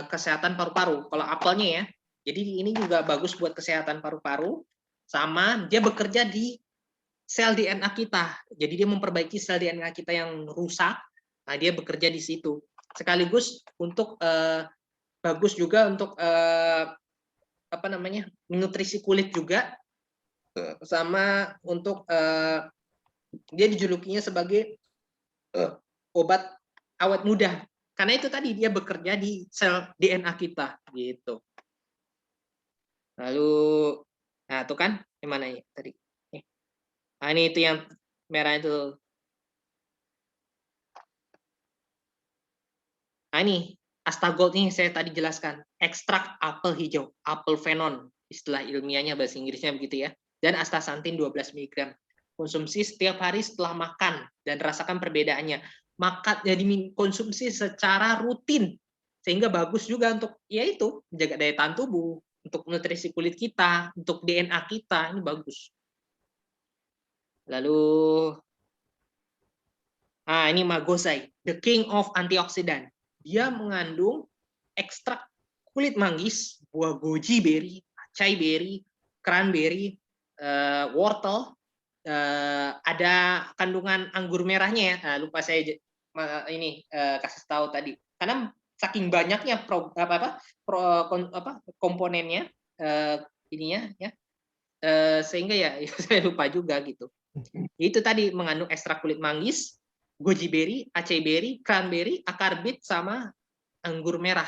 kesehatan paru-paru. Kalau apelnya ya. Jadi ini juga bagus buat kesehatan paru-paru, sama dia bekerja di sel DNA kita. Jadi dia memperbaiki sel DNA kita yang rusak. Nah, dia bekerja di situ. Sekaligus untuk bagus juga untuk nutrisi kulit juga, sama untuk dia dijulukinya sebagai obat awet muda karena itu tadi dia bekerja di sel DNA kita gitu. Lalu nah itu kan yang mana ya tadi, nah ini itu yang merah itu. Nah ini Astagold ini saya tadi jelaskan, ekstrak apel hijau, apelfenon, istilah ilmiahnya bahasa Inggrisnya begitu ya, dan astaxanthin 12 mg. Konsumsi setiap hari setelah makan dan rasakan perbedaannya. Jadi konsumsi secara rutin sehingga bagus juga untuk yaitu menjaga daya tahan tubuh, untuk nutrisi kulit kita, untuk DNA kita, ini bagus. Lalu ini Magosai, the king of antioksidan. Dia mengandung ekstrak kulit manggis, buah goji berry, acai berry, cranberry, wortel, ada kandungan anggur merahnya ya. Lupa saya ini kasih tahu tadi. Karena saking banyaknya komponennya ininya ya, sehingga ya saya lupa juga gitu. Itu tadi mengandung ekstrak kulit manggis, goji berry, acai berry, cranberry, akar beet, sama anggur merah.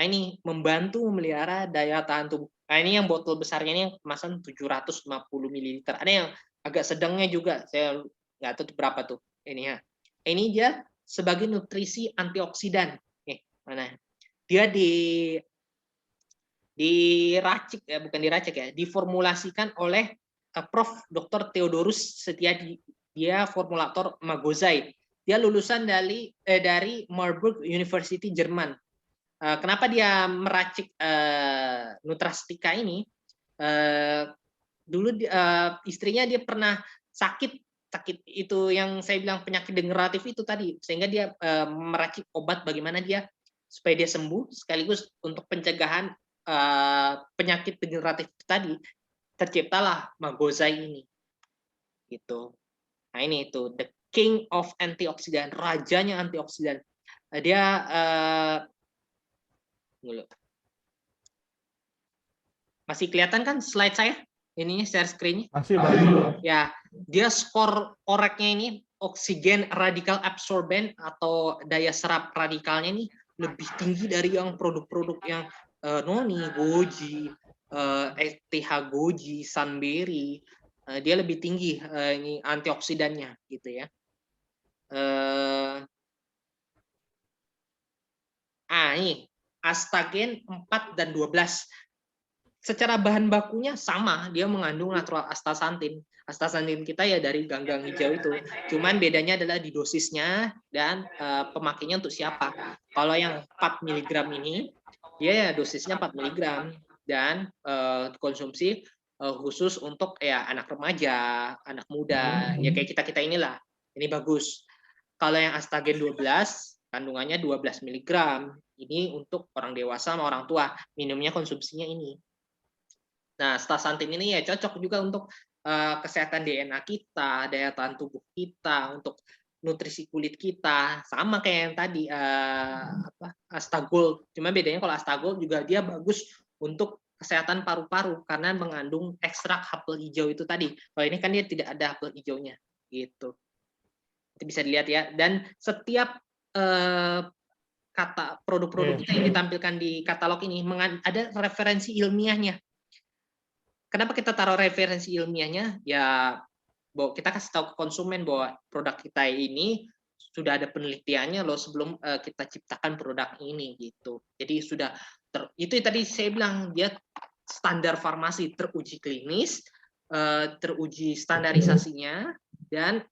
Nah ini membantu memelihara daya tahan tubuh. Nah ini yang botol besarnya ini yang kemasan 750 ml. Ada yang agak sedangnya juga, saya nggak tahu berapa tuh ini ya. Ini dia sebagai nutrisi antioksidan. Mana? Dia diracik ya, bukan diracik ya, diformulasikan oleh Prof. Dr. Theodorus Setiadi. Dia formulator Magosai. Dia lulusan dari Marburg University Jerman. Kenapa dia meracik Nutrastika ini? Dulu istrinya dia pernah sakit itu yang saya bilang penyakit degeneratif itu tadi, sehingga dia meracik obat bagaimana dia supaya dia sembuh, sekaligus untuk pencegahan penyakit degeneratif tadi terciptalah Magosai ini gitu. Nah ini itu the king of antioksidan, rajanya antioksidan. Dia masih kelihatan kan slide saya? Ininya share screen-nya. Masih, Bang. Ya, dia skor koreknya ini oksigen radikal absorben atau daya serap radikalnya ini lebih tinggi dari yang produk-produk yang noni, goji, TH goji, sunberry. Dia lebih tinggi ini antioksidannya gitu ya. Ini astagen 4 dan 12. Secara bahan bakunya sama, dia mengandung natural astaxanthin. Astaxanthin kita ya dari ganggang hijau itu. Cuman bedanya adalah di dosisnya dan pemakainya untuk siapa. Kalau yang 4 mg ini, dia ya dosisnya 4 mg dan konsumsi khusus untuk ya anak remaja, anak muda, ya kayak kita-kita inilah. Ini bagus. Kalau yang astagen 12, kandungannya 12 mg. Ini untuk orang dewasa sama orang tua. Minumnya konsumsinya ini. Nah, astaxanthin ini ya cocok juga untuk kesehatan DNA kita, daya tahan tubuh kita, untuk nutrisi kulit kita, sama kayak yang tadi Astagol. Cuma bedanya kalau Astagol juga dia bagus untuk kesehatan paru-paru karena mengandung ekstrak apel hijau itu tadi. Kalau ini kan dia tidak ada apel hijaunya, gitu. Itu bisa dilihat ya. Dan setiap kata produk-produk kita yang ditampilkan di katalog ini ada referensi ilmiahnya. Kenapa kita taruh referensi ilmiahnya? Ya, bahwa kita kasih tahu ke konsumen bahwa produk kita ini sudah ada penelitiannya loh sebelum kita ciptakan produk ini gitu. Jadi sudah itu tadi saya bilang dia standar farmasi teruji klinis, teruji standarisasinya dan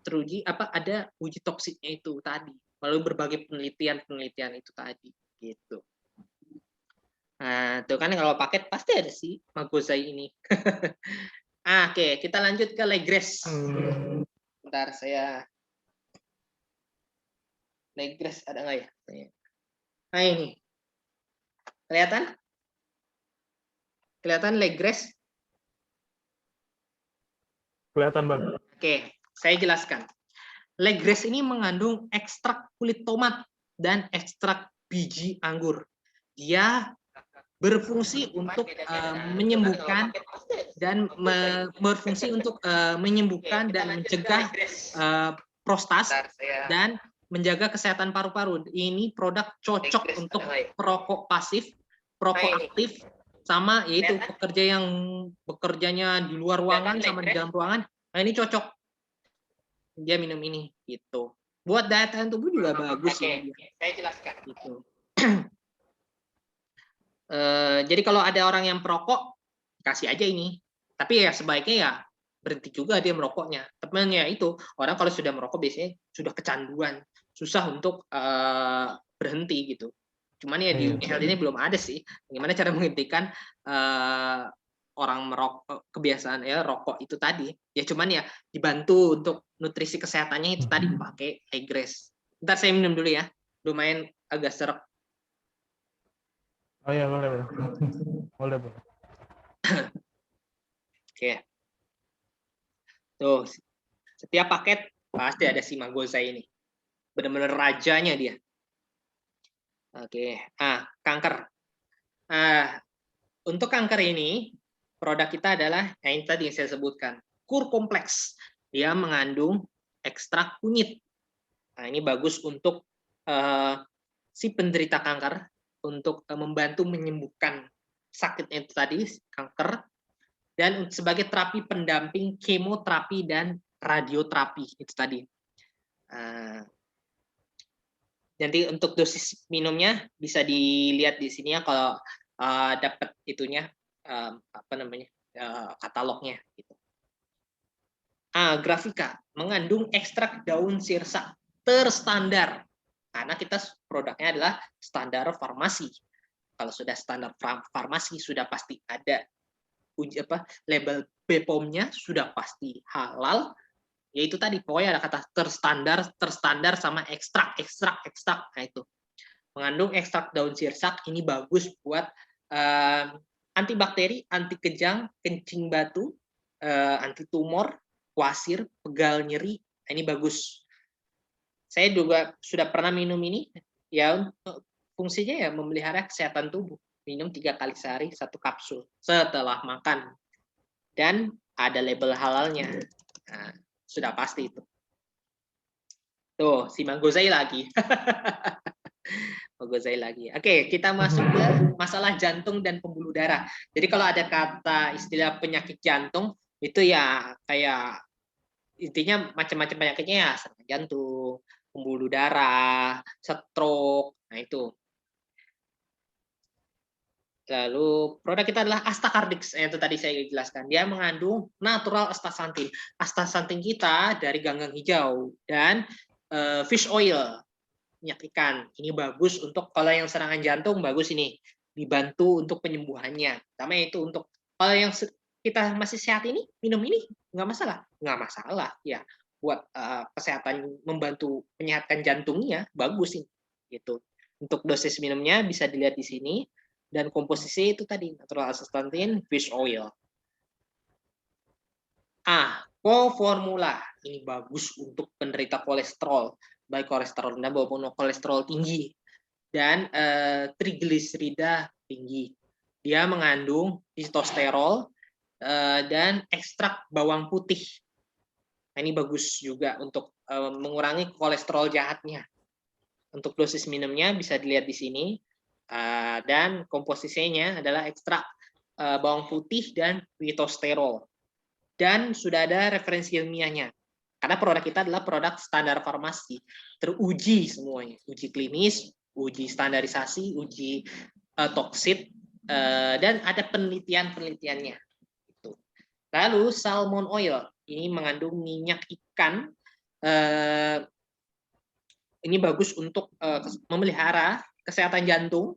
teruji ada uji toksiknya itu tadi melalui berbagai penelitian itu tadi gitu. Nah, tuh kan kalau paket pasti ada sih Magosai ini. Oke, kita lanjut ke Legres. Bentar, saya Legres ada nggak ya? Nah ini, kelihatan? Kelihatan Legres? Kelihatan, Bang. Oke, saya jelaskan. Legres ini mengandung ekstrak kulit tomat dan ekstrak biji anggur. Dia berfungsi untuk menyembuhkan dan berfungsi untuk menyembuhkan dan mencegah prostat dan menjaga kesehatan paru-paru. Ini produk cocok untuk perokok pasif, perokok aktif, sama yaitu pekerja yang bekerjanya di luar ruangan sama di dalam ruangan. Nah ini cocok. Dia minum ini gitu. Buat daya tahan tubuh juga bagus ya. Saya jelaskan gitu. Jadi kalau ada orang yang perokok, kasih aja ini. Tapi ya sebaiknya ya berhenti juga dia merokoknya. Temannya itu orang kalau sudah merokok biasanya sudah kecanduan, susah untuk berhenti gitu. Cuman ya di health ini belum ada sih. Gimana cara menghentikan orang merokok kebiasaan ya rokok itu tadi. Ya cuman ya dibantu untuk nutrisi kesehatannya itu tadi pakai Legres. Ntar saya minum dulu ya. Lumayan agak seret. Oh iya, boleh. Boleh. Oke. Tuh, setiap paket pasti ada si Magosai ini. Benar-benar rajanya dia. Oke. Kanker. Untuk kanker ini, produk kita adalah yang tadi yang saya sebutkan. Kur kompleks. Dia mengandung ekstrak kunyit. Nah, ini bagus untuk si penderita kanker, untuk membantu menyembuhkan sakitnya itu tadi, kanker, dan sebagai terapi pendamping kemoterapi dan radioterapi itu tadi. Jadi untuk dosis minumnya bisa dilihat di sini ya kalau dapat itunya katalognya gitu. Grafika mengandung ekstrak daun sirsak terstandar karena kita produknya adalah standar farmasi. Kalau sudah standar farmasi sudah pasti ada label BPOM-nya, sudah pasti halal. Yaitu tadi pokoknya ada kata terstandar sama ekstrak. Nah itu mengandung ekstrak daun sirsak, ini bagus buat antibakteri, anti kejang, kencing batu, anti tumor, kuasir, pegal nyeri. Nah, ini bagus. Saya juga sudah pernah minum ini ya, untuk fungsinya ya memelihara kesehatan tubuh. Minum 3 kali sehari 1 kapsul setelah makan. Dan ada label halalnya. Nah, sudah pasti itu. Tuh, si Magosai lagi. Magosai lagi. Oke, kita masuk ke masalah jantung dan pembuluh darah. Jadi kalau ada kata istilah penyakit jantung, itu ya kayak intinya macam-macam penyakitnya ya, jantung, pembuluh darah, stroke. Nah, itu. Lalu produk kita adalah Astacardix, itu tadi saya jelaskan. Dia mengandung natural astaxanthin. Astaxanthin kita dari ganggang hijau dan fish oil, minyak ikan. Ini bagus untuk kalau yang serangan jantung, bagus ini. Dibantu untuk penyembuhannya. Pertama itu untuk kalau yang kita masih sehat ini, minum ini nggak masalah. Nggak masalah, ya. Buat kesehatan, membantu menyehatkan jantungnya, bagus ini. Gitu. Untuk dosis minumnya bisa dilihat di sini. Dan komposisi itu tadi, natural astaxanthin, fish oil. Koformula. Ini bagus untuk penderita kolesterol, baik kolesterol rendah maupun kolesterol tinggi. Dan trigliserida tinggi. Dia mengandung isosterol dan ekstrak bawang putih. Nah, ini bagus juga untuk mengurangi kolesterol jahatnya. Untuk dosis minumnya bisa dilihat di sini. Dan komposisinya adalah ekstrak bawang putih dan fitosterol. Dan sudah ada referensi ilmiahnya. Karena produk kita adalah produk standar farmasi. Teruji semuanya. Uji klinis, uji standarisasi, uji toksit, dan ada penelitiannya. Lalu salmon oil. Ini mengandung minyak ikan. Ini bagus untuk memelihara kesehatan jantung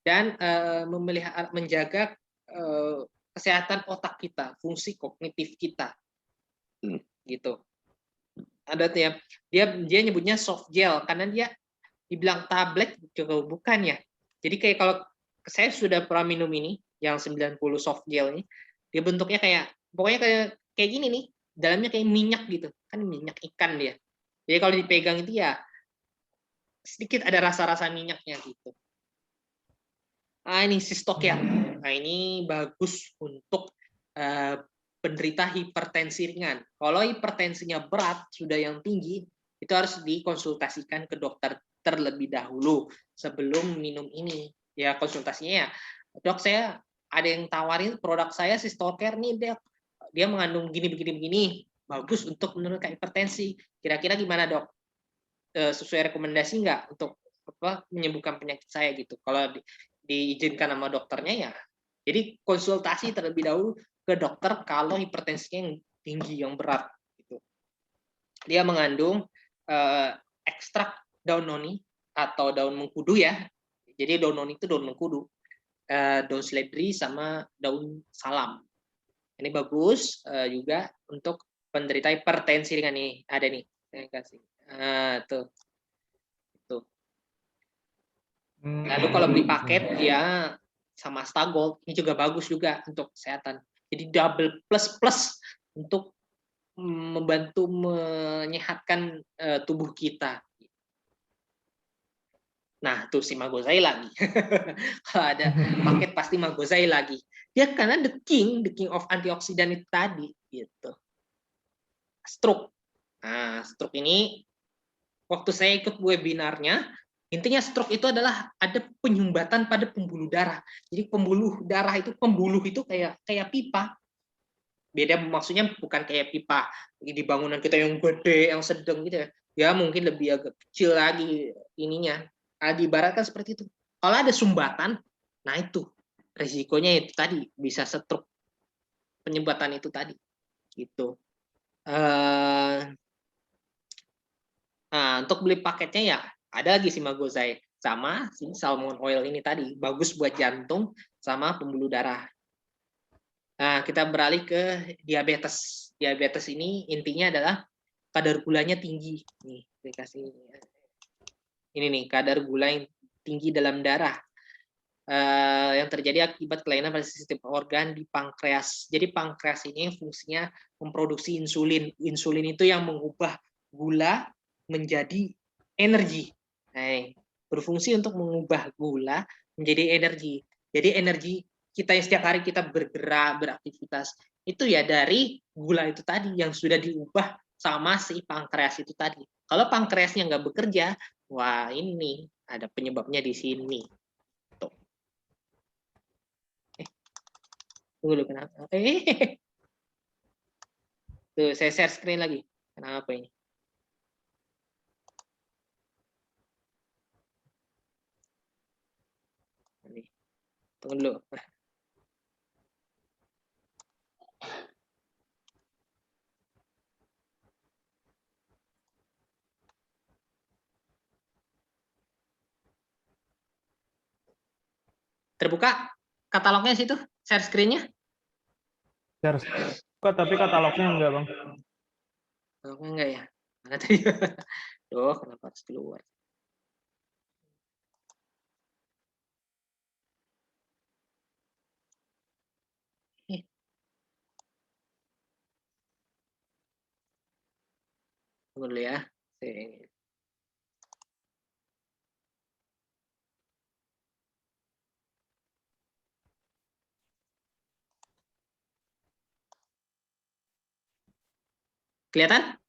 dan menjaga kesehatan otak kita, fungsi kognitif kita, gitu. Ada dia nyebutnya soft gel karena dia dibilang tablet juga bukan ya. Jadi kayak kalau saya sudah pernah minum ini yang 90 soft gel ini, dia bentuknya pokoknya kayak gini nih, dalamnya kayak minyak gitu, kan minyak ikan dia. Jadi kalau dipegang itu ya sedikit ada rasa-rasa minyaknya gitu. Ini Sistokia. Nah, ini bagus untuk penderita hipertensi ringan. Kalau hipertensinya berat, sudah yang tinggi, itu harus dikonsultasikan ke dokter terlebih dahulu sebelum minum ini. Ya, konsultasinya ya, dok saya ada yang tawarin produk saya Sistokia nih, dia mengandung begini, bagus untuk menurunkan hipertensi. Kira-kira gimana dok? Sesuai rekomendasi nggak untuk menyembuhkan penyakit saya gitu? Kalau diizinkan sama dokternya ya. Jadi konsultasi terlebih dahulu ke dokter kalau hipertensinya yang tinggi, yang berat. Gitu. Dia mengandung ekstrak daun noni atau daun mengkudu ya. Jadi daun noni itu daun mengkudu, daun seledri sama daun salam. Ini bagus juga untuk penderita hipertensi ringan nih. Ada nih, saya kasih. Tuh. Lalu kalau beli paket ya sama Stagold, ini juga bagus juga untuk kesehatan. Jadi double plus untuk membantu menyehatkan tubuh kita. Nah, tuh si Magozai lagi. Kalau ada paket pasti Magozai lagi. Dia karena the king of antioksidan itu tadi gitu. Stroke. Nah, stroke ini waktu saya ikut webinarnya, intinya stroke itu adalah ada penyumbatan pada pembuluh darah. Jadi pembuluh darah itu kayak pipa. Beda maksudnya bukan kayak pipa di bangunan kita yang gede, yang sedang gitu ya. Ya mungkin lebih agak kecil lagi ininya. Diibaratkan seperti itu. Kalau ada sumbatan, nah itu resikonya itu tadi bisa stroke. Penyumbatan itu tadi. Gitu. Nah, untuk beli paketnya ya ada lagi si Magozai sama si salmon oil ini tadi, bagus buat jantung sama pembuluh darah. Nah, kita beralih ke diabetes. Diabetes ini intinya adalah kadar gulanya tinggi. Nih, saya kasih ini nih, kadar gula yang tinggi dalam darah. Yang terjadi akibat kelainan pada sistem organ di pankreas. Jadi pankreas ini fungsinya memproduksi insulin. Insulin itu yang mengubah gula menjadi energi. Nah, berfungsi untuk mengubah gula menjadi energi. Jadi energi kita yang setiap hari kita bergerak, beraktivitas, itu ya dari gula itu tadi yang sudah diubah sama si pankreas itu tadi. Kalau pankreasnya nggak bekerja, wah ini ada penyebabnya di sini. Tunggu dulu, kenapa? Tuh, saya share screen lagi. Kenapa ini? Tunggu dulu. Terbuka katalognya situ, share screen-nya. Share kok, tapi katalognya enggak, Bang. Katalognya enggak ya? Mana tadi? Duh, kenapa harus keluar? Tunggu dulu ya. Kelihatan?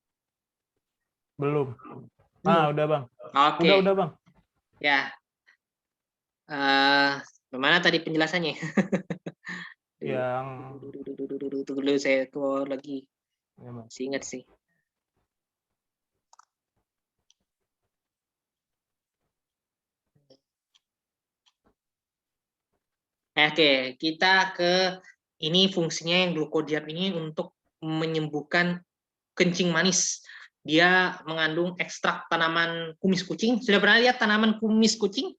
Belum. Belum. Udah, Bang. Oke. Udah, Bang. Ya. Bagaimana tadi penjelasannya? Yang Tunggu dulu, saya keluar lagi. ya, Bang. Masih ingat sih. Oke, kita ke ini fungsinya yang glukodiap ini untuk menyembuhkan kencing manis. Dia mengandung ekstrak tanaman kumis kucing. Sudah pernah lihat tanaman kumis kucing?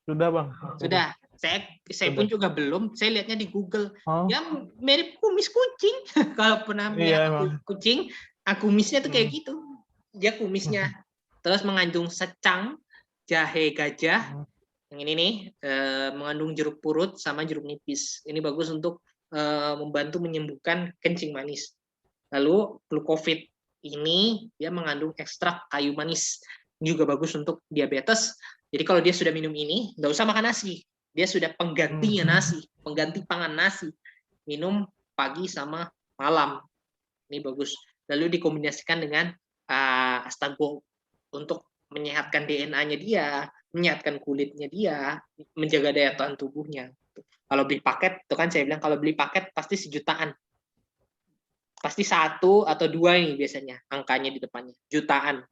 Sudah, Bang. Sudah. Saya pun juga belum. Saya lihatnya di Google. Oh, Yang mirip kumis kucing. Kalau pernah iya, melihat emang. kucing, kumisnya tuh kayak gitu. Dia kumisnya. Terus mengandung secang, jahe gajah. Yang ini nih mengandung jeruk purut sama jeruk nipis. Ini bagus untuk membantu menyembuhkan kencing manis. Lalu glukovit ini dia mengandung ekstrak kayu manis. Ini juga bagus untuk diabetes. Jadi kalau dia sudah minum ini, nggak usah makan nasi. Dia sudah penggantinya nasi, pengganti pangan nasi. Minum pagi sama malam. Ini bagus. Lalu dikombinasikan dengan Astagol untuk menyehatkan DNA-nya dia, menyehatkan kulitnya dia, menjaga daya tahan tubuhnya. Kalau beli paket, itu kan saya bilang kalau beli paket pasti sejutaan. Pasti 1 atau 2 ini biasanya angkanya di depannya. Jutaan.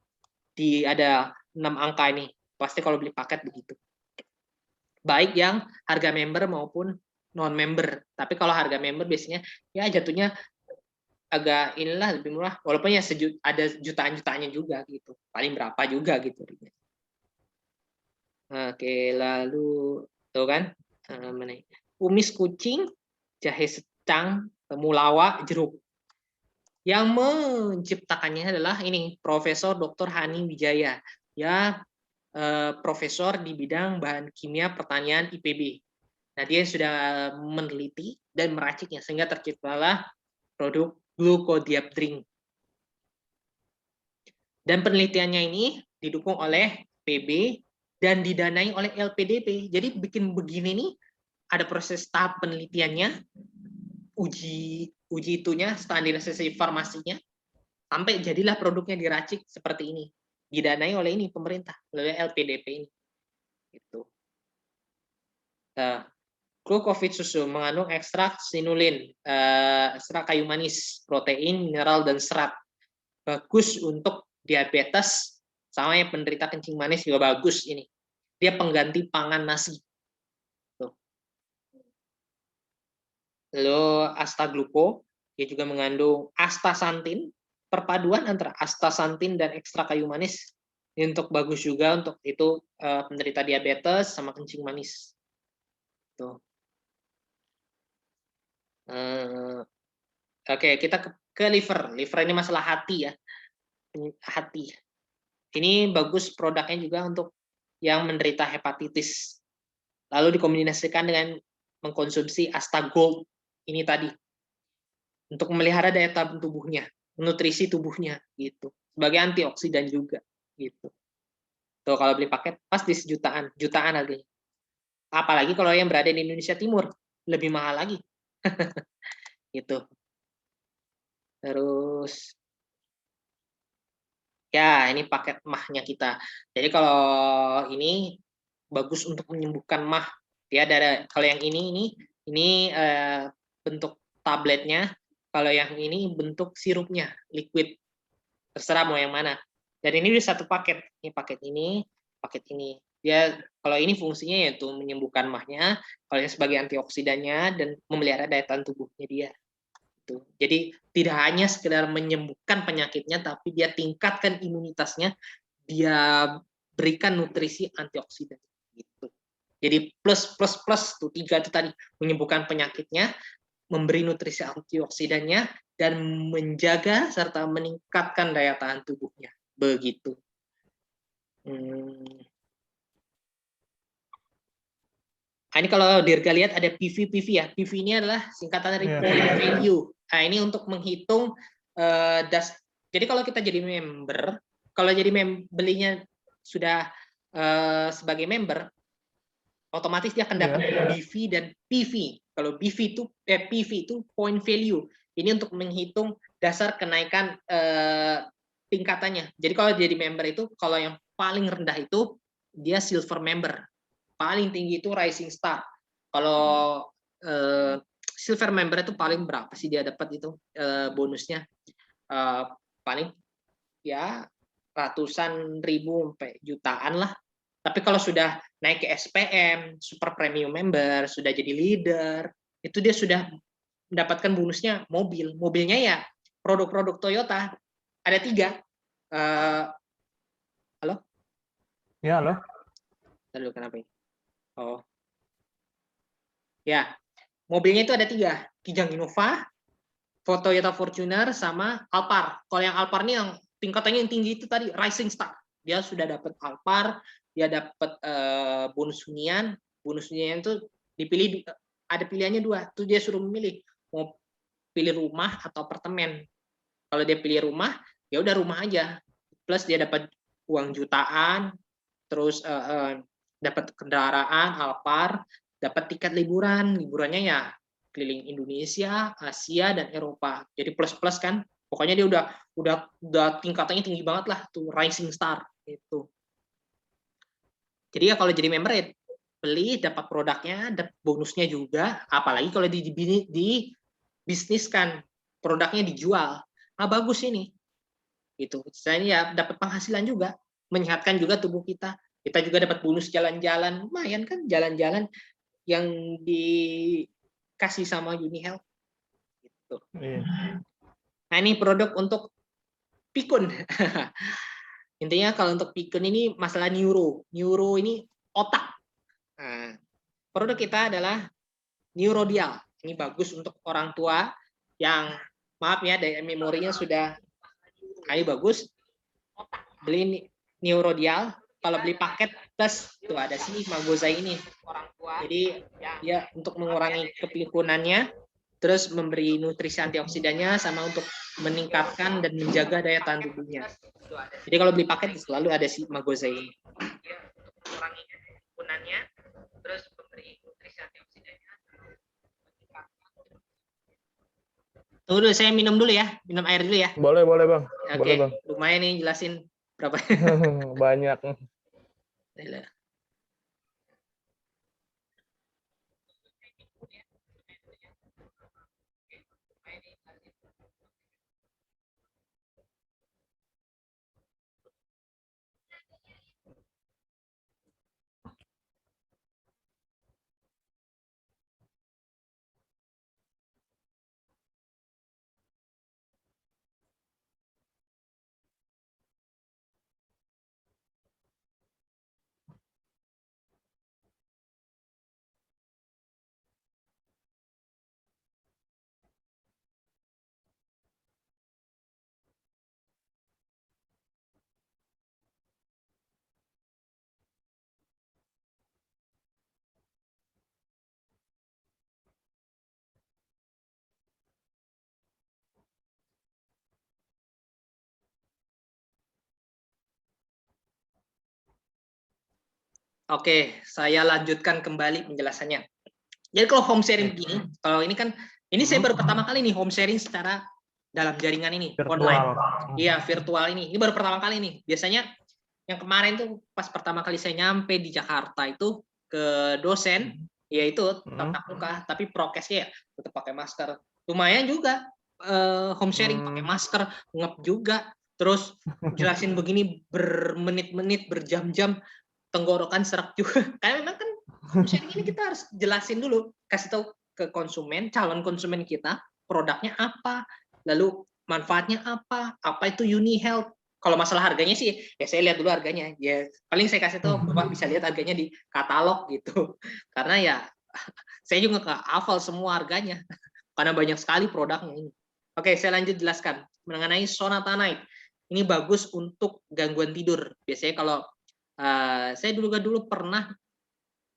Ada 6 angka ini. Pasti kalau beli paket begitu. Baik yang harga member maupun non-member. Tapi kalau harga member biasanya ya jatuhnya agak inilah lebih murah. Walaupun ya ada jutaan-jutaannya juga gitu. Paling berapa juga gitu. Oke, lalu tuh kan kumis kucing, jahe secang, temulawak, jeruk. Yang menciptakannya adalah ini Profesor Dr. Hani Wijaya, ya profesor di bidang bahan kimia pertanian IPB. Nah, dia sudah meneliti dan meraciknya sehingga terciptalah produk glucodiap drink. Dan penelitiannya ini didukung oleh PB dan didanai oleh LPDP. Jadi bikin begini nih ada proses tahap penelitiannya, uji itunya, standarisasi farmasinya, sampai jadilah produknya diracik seperti ini. Didanai oleh ini pemerintah, oleh LPDP ini. Gitu. Glukovit susu mengandung ekstrak sinulin, ekstrak kayu manis, protein, mineral, dan serat. Bagus untuk diabetes, sama yang penderita kencing manis juga bagus ini. Dia pengganti pangan nasi. Tuh. Lalu astagluko, dia juga mengandung astaxanthin, perpaduan antara astaxanthin dan ekstrak kayu manis. Ini untuk bagus juga untuk itu penderita diabetes sama kencing manis. Tuh. Oke, kita ke liver. Liver ini masalah hati ya. Hati. Ini bagus produknya juga untuk yang menderita hepatitis. Lalu dikombinasikan dengan mengkonsumsi Astagold ini tadi untuk memelihara daya tahan tubuhnya, nutrisi tubuhnya gitu. Sebagai antioksidan juga gitu. Tuh kalau beli paket pasti jutaan harganya. Apalagi kalau yang berada di Indonesia Timur, lebih mahal lagi. Gitu. Terus ya, ini paket mahnya kita. Jadi kalau ini bagus untuk menyembuhkan mah. Ya, kalau yang ini bentuk tabletnya, kalau yang ini bentuk sirupnya, liquid. Terserah mau yang mana. Dan ini udah satu paket. Ini paket ini, paket ini. Dia kalau ini fungsinya yaitu menyembuhkan mahnya, kalau yang sebagai antioksidannya dan memelihara daya tahan tubuhnya dia. Jadi tidak hanya sekedar menyembuhkan penyakitnya, tapi dia tingkatkan imunitasnya, dia berikan nutrisi antioksidan. Gitu. Jadi plus tuh 3 itu tadi, menyembuhkan penyakitnya, memberi nutrisi antioksidannya, dan menjaga serta meningkatkan daya tahan tubuhnya. Begitu. Nah, ini kalau Dirga lihat ada PV ya. PV ini adalah singkatan dari point value. Nah, ini untuk menghitung jadi kalau kita jadi member, kalau jadi belinya sudah sebagai member, otomatis dia akan dapat BV dan PV. Kalau PV itu point value. Ini untuk menghitung dasar kenaikan tingkatannya. Jadi kalau jadi member itu, kalau yang paling rendah itu dia silver member. Paling tinggi itu rising star. Kalau silver member itu paling berapa sih dia dapat itu bonusnya? Paling ya ratusan ribu sampai jutaan lah. Tapi kalau sudah naik ke SPM, super premium member, sudah jadi leader, itu dia sudah mendapatkan bonusnya mobil. Mobilnya ya produk-produk Toyota. Ada 3. Halo? Ya, halo. Lalu kenapa ini? Oh, ya, mobilnya itu ada 3, Kijang Innova, Toyota Fortuner, sama Alphard. Kalau yang Alphard ini yang tingkatannya yang tinggi itu tadi Rising Star. Dia sudah dapat Alphard, dia dapat bonus hunian. Bonus hunian itu dipilih, ada pilihannya 2. Itu dia suruh memilih mau pilih rumah atau apartemen. Kalau dia pilih rumah, ya udah rumah aja. Plus dia dapat uang jutaan, terus dapat kendaraan Alphard, dapat tiket liburan. Liburannya ya keliling Indonesia, Asia, dan Eropa. Jadi plus-plus kan. Pokoknya dia udah tingkatannya tinggi banget lah tuh, rising star itu. Jadi ya kalau jadi member ya beli, dapat produknya, dapat bonusnya juga. Apalagi kalau di bisniskan, produknya dijual. Ah, bagus ini. Gitu. Selain ya dapat penghasilan juga, menyehatkan juga tubuh kita. Kita juga dapat bonus jalan-jalan, lumayan kan jalan-jalan yang dikasih sama UniHealth. Gitu. Nah ini produk untuk pikun. Intinya kalau untuk pikun ini masalah neuro ini otak. Nah, produk kita adalah Neurodial. Ini bagus untuk orang tua yang maaf ya daya memorinya sudah bagus. Beli Neurodial. Kalau beli paket plus tuh ada sih Magozai ini. Jadi ya untuk mengurangi kepikunannya, terus memberi nutrisi antioksidannya, sama untuk meningkatkan dan menjaga daya tahan tubuhnya. Jadi kalau beli paket selalu ada si Magozai ini. Untuk mengurangi kepikunannya, terus memberi nutrisi antioksidannya. Tunggu dulu, saya minum dulu ya, minum air dulu ya. Boleh Bang. Oke, Boleh, Bang. lumayan nih jelasin berapa. Banyak. Oke, saya lanjutkan kembali penjelasannya. Jadi kalau home sharing begini, kalau ini saya baru pertama kali nih home sharing secara dalam jaringan ini, Virtual. online. Iya, virtual ini. Ini baru pertama kali nih. Biasanya yang kemarin tuh pas pertama kali saya nyampe di Jakarta itu ke dosen, yaitu tatap muka, tapi prokesnya ya tetap pakai masker. Lumayan juga home sharing pakai masker, ngep juga. Terus jelasin begini bermenit-menit, berjam-jam, tenggorokan serak juga. Karena memang kan home sharing ini kita harus jelasin dulu, kasih tahu ke konsumen, calon konsumen kita, produknya apa, lalu manfaatnya apa itu Uni Health. Kalau masalah harganya sih, ya saya lihat dulu harganya. Ya paling saya kasih tahu, Bapak bisa lihat harganya di katalog gitu. Karena ya saya juga nggak hafal semua harganya, karena banyak sekali produknya ini. Oke, saya lanjut jelaskan mengenai Sonata Night. Ini bagus untuk gangguan tidur. Biasanya kalau saya dulu pernah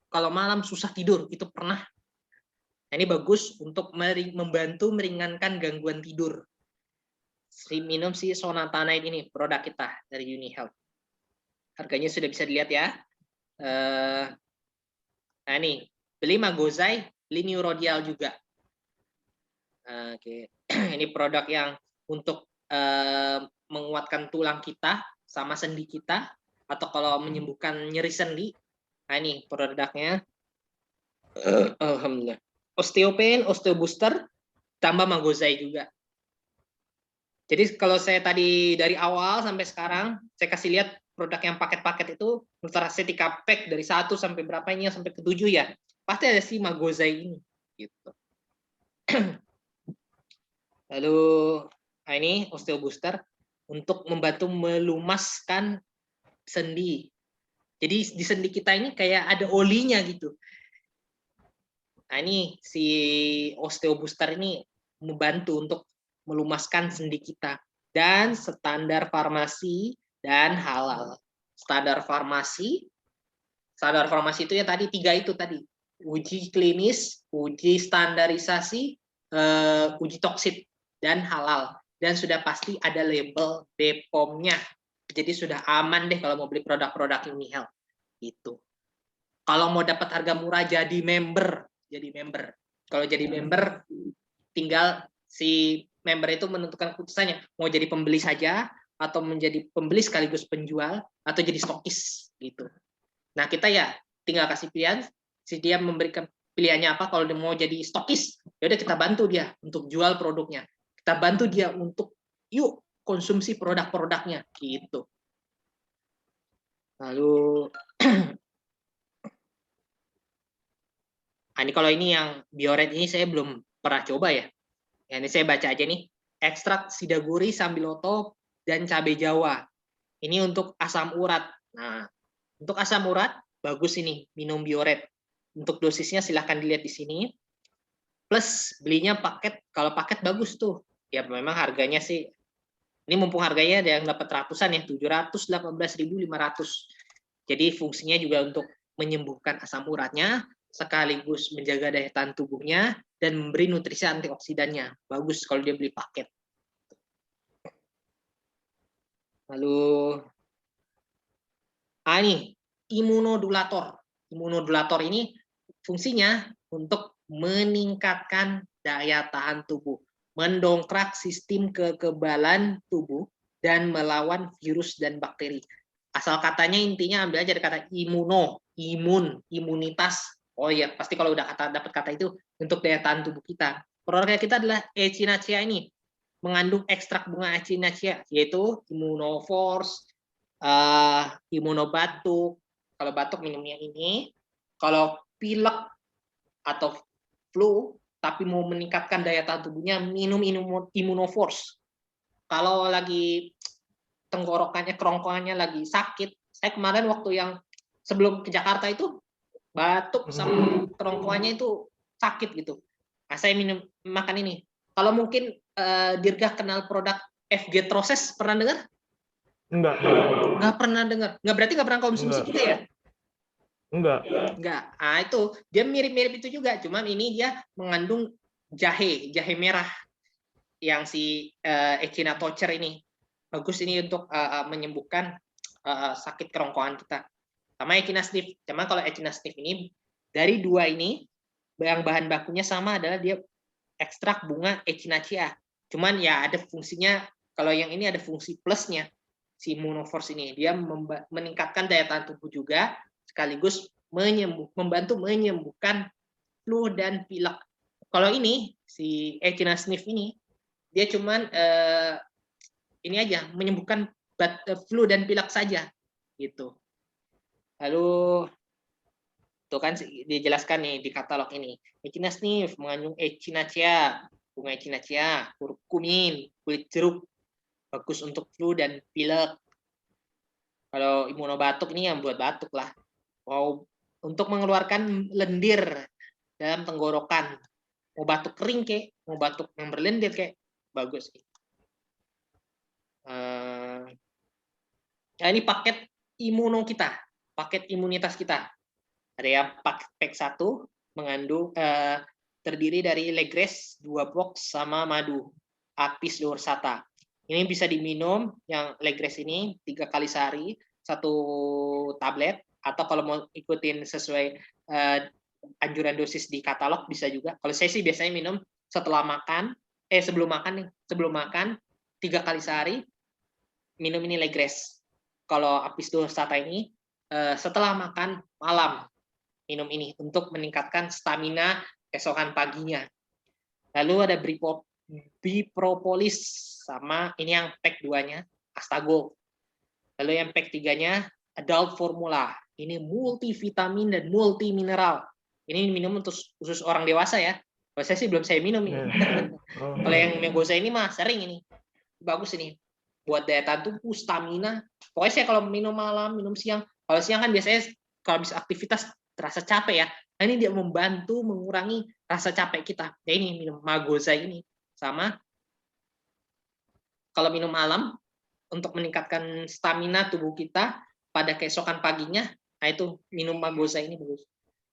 kalau malam susah tidur, itu pernah. Nah, ini bagus untuk membantu meringankan gangguan tidur. Minum si Sonata Night ini, produk kita dari Uni Health. Harganya sudah bisa dilihat ya. Nah ini, beli Magozai, beli Neurodial juga. Oke. Ini produk yang untuk menguatkan tulang kita sama sendi kita, atau kalau menyembuhkan nyeri sendi. Nah ini produknya. Alhamdulillah. Osteopain, Osteobooster, tambah Magozai juga. Jadi kalau saya tadi dari awal sampai sekarang, saya kasih lihat produk yang paket-paket itu, menurut saya 3 pack dari 1 sampai berapa ini, sampai ke 7 ya, pasti ada si Magozai ini. Gitu. Lalu ini Osteobooster untuk membantu melumaskan sendi. Jadi di sendi kita ini kayak ada olinya gitu. Nah ini si Osteobooster ini membantu untuk melumaskan sendi kita, dan standar farmasi dan halal. Standar farmasi itu ya tadi 3 itu tadi, uji klinis, uji standarisasi, uji toksit, dan halal, dan sudah pasti ada label BPOM-nya. Jadi sudah aman deh kalau mau beli produk-produk Uni Health gitu. Kalau mau dapat harga murah jadi member. Kalau jadi member tinggal si member itu menentukan keputusannya, mau jadi pembeli saja atau menjadi pembeli sekaligus penjual atau jadi stokis gitu. Nah, kita ya tinggal kasih pilihan, si dia memberikan pilihannya apa. Kalau dia mau jadi stokis, ya udah kita bantu dia untuk jual produknya. Kita bantu dia untuk yuk konsumsi produk-produknya gitu. Lalu ini kalau ini yang Bioret ini saya belum pernah coba ya. Ya, ini saya baca aja nih. Ekstrak sidaguri, sambiloto, dan cabai Jawa. Ini untuk asam urat. Nah, untuk asam urat, bagus ini minum Bioret. Untuk dosisnya silahkan dilihat di sini. Plus, belinya paket. Kalau paket bagus tuh. Ya, memang harganya sih. Ini mumpung harganya ada yang dapat ratusan ya, 718.500. Jadi fungsinya juga untuk menyembuhkan asam uratnya, sekaligus menjaga daya tahan tubuhnya, dan memberi nutrisi antioksidannya. Bagus kalau dia beli paket. Lalu, ini imunodulator. Imunodulator ini fungsinya untuk meningkatkan daya tahan tubuh, mendongkrak sistem kekebalan tubuh, dan melawan virus dan bakteri. Asal katanya intinya ambil aja dari kata imunitas. Oh iya, pasti kalau udah dapat kata itu untuk daya tahan tubuh kita. Produknya kita adalah Echinacea ini, mengandung ekstrak bunga Echinacea, yaitu Immunoforce, Immunobatuk. Kalau batuk minumnya ini. Kalau pilek atau flu, tapi mau meningkatkan daya tahan tubuhnya, minum Immunoforce. Kalau lagi tenggorokannya, kerongkongannya lagi sakit, saya kemarin waktu yang sebelum ke Jakarta itu batuk sama kerongkongannya itu sakit gitu. Nah, saya makan ini. Kalau mungkin Dirgah kenal produk FG Troses, pernah dengar? Nggak pernah dengar. Nggak, berarti nggak pernah konsumsi juga ya? Enggak. Ah, itu dia mirip-mirip itu juga, cuman ini dia mengandung jahe merah yang si Echinatocher ini. Bagus ini untuk menyembuhkan sakit kerongkongan kita. Sama Echinastif. Cuman kalau Echinastif ini dari 2 ini yang bahan bakunya sama, adalah dia ekstrak bunga Echinacea. Cuman ya ada fungsinya, kalau yang ini ada fungsi plusnya. Si Immunoforce ini dia meningkatkan daya tahan tubuh juga, sekaligus membantu menyembuhkan flu dan pilek. Kalau ini si Echinastif ini dia cuman ini aja menyembuhkan flu dan pilek saja gitu. Lalu tuh kan dijelaskan nih di katalog ini. Echinacea mengandung echinacea, bunga echinacea, kurkumin, kulit jeruk, bagus untuk flu dan pilek. Kalau imunobatuk ini yang buat batuk lah. Mau untuk mengeluarkan lendir dalam tenggorokan. Mau batuk kering kek, mau batuk yang berlendir kek, bagus. Nah, ini paket imuno kita, paket imunitas kita. Ada yang pack 1 mengandung terdiri dari Legres 2 box sama madu, Apis dorsata. Ini bisa diminum yang Legres ini 3 kali sehari, 1 tablet, atau kalau mau ikutin sesuai anjuran dosis di katalog bisa juga. Kalau saya sih biasanya minum setelah makan, sebelum makan 3 kali sehari minum ini Legres. Kalau Apis dorsata ini setelah makan malam minum ini untuk meningkatkan stamina keesokan paginya. Lalu ada Bipropolis sama ini yang pack 2-nya Astago. Lalu yang pack 3-nya Adult Formula. Ini multivitamin dan multimineral. Ini minum untuk khusus orang dewasa ya. Kalau saya sih belum saya minum ini. Kalau yang Megoza ini mah sering ini. Bagus ini. Buat daya tahan tubuh, stamina. Pokoknya saya kalau minum malam, minum siang. Kalau siang kan biasanya kalau habis aktivitas terasa capek ya. Nah, ini dia membantu mengurangi rasa capek kita. Ya ini minum Magoza ini. Sama kalau minum malam untuk meningkatkan stamina tubuh kita pada keesokan paginya, nah itu minum Magoza ini bagus.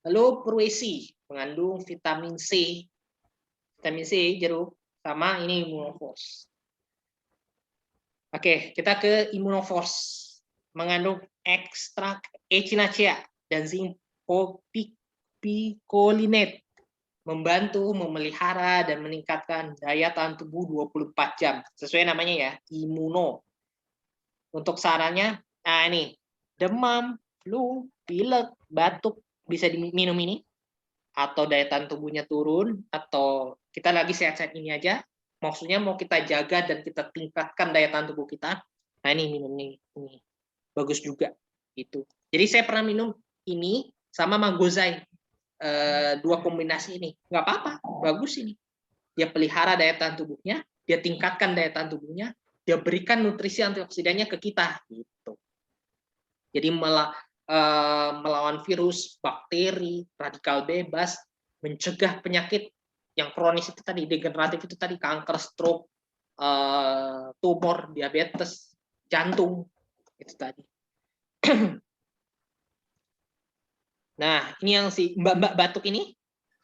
Lalu Pruesi mengandung vitamin C. Vitamin C jeruk sama ini Immunoforce. Oke, kita ke Immunoforce. Mengandung ekstrak echinacea dan zinc picolinate, membantu memelihara dan meningkatkan daya tahan tubuh 24 jam. Sesuai namanya ya, imuno. Untuk sarannya, nah ini, demam, flu, pilek, batuk, bisa diminum ini. Atau daya tahan tubuhnya turun, atau kita lagi sehat-sehat ini aja. Maksudnya mau kita jaga dan kita tingkatkan daya tahan tubuh kita. Nah ini minum ini. Bagus juga. Gitu. Jadi saya pernah minum ini sama Magozai. 2 kombinasi ini nggak apa-apa, bagus ini. Dia pelihara daya tahan tubuhnya, dia tingkatkan daya tahan tubuhnya, dia berikan nutrisi antioksidannya ke kita gitu. Jadi melawan virus, bakteri, radikal bebas, mencegah penyakit yang kronis itu tadi, degeneratif itu tadi, kanker, stroke, tumor, diabetes, jantung itu tadi. Nah, ini yang si mbak-mbak batuk ini.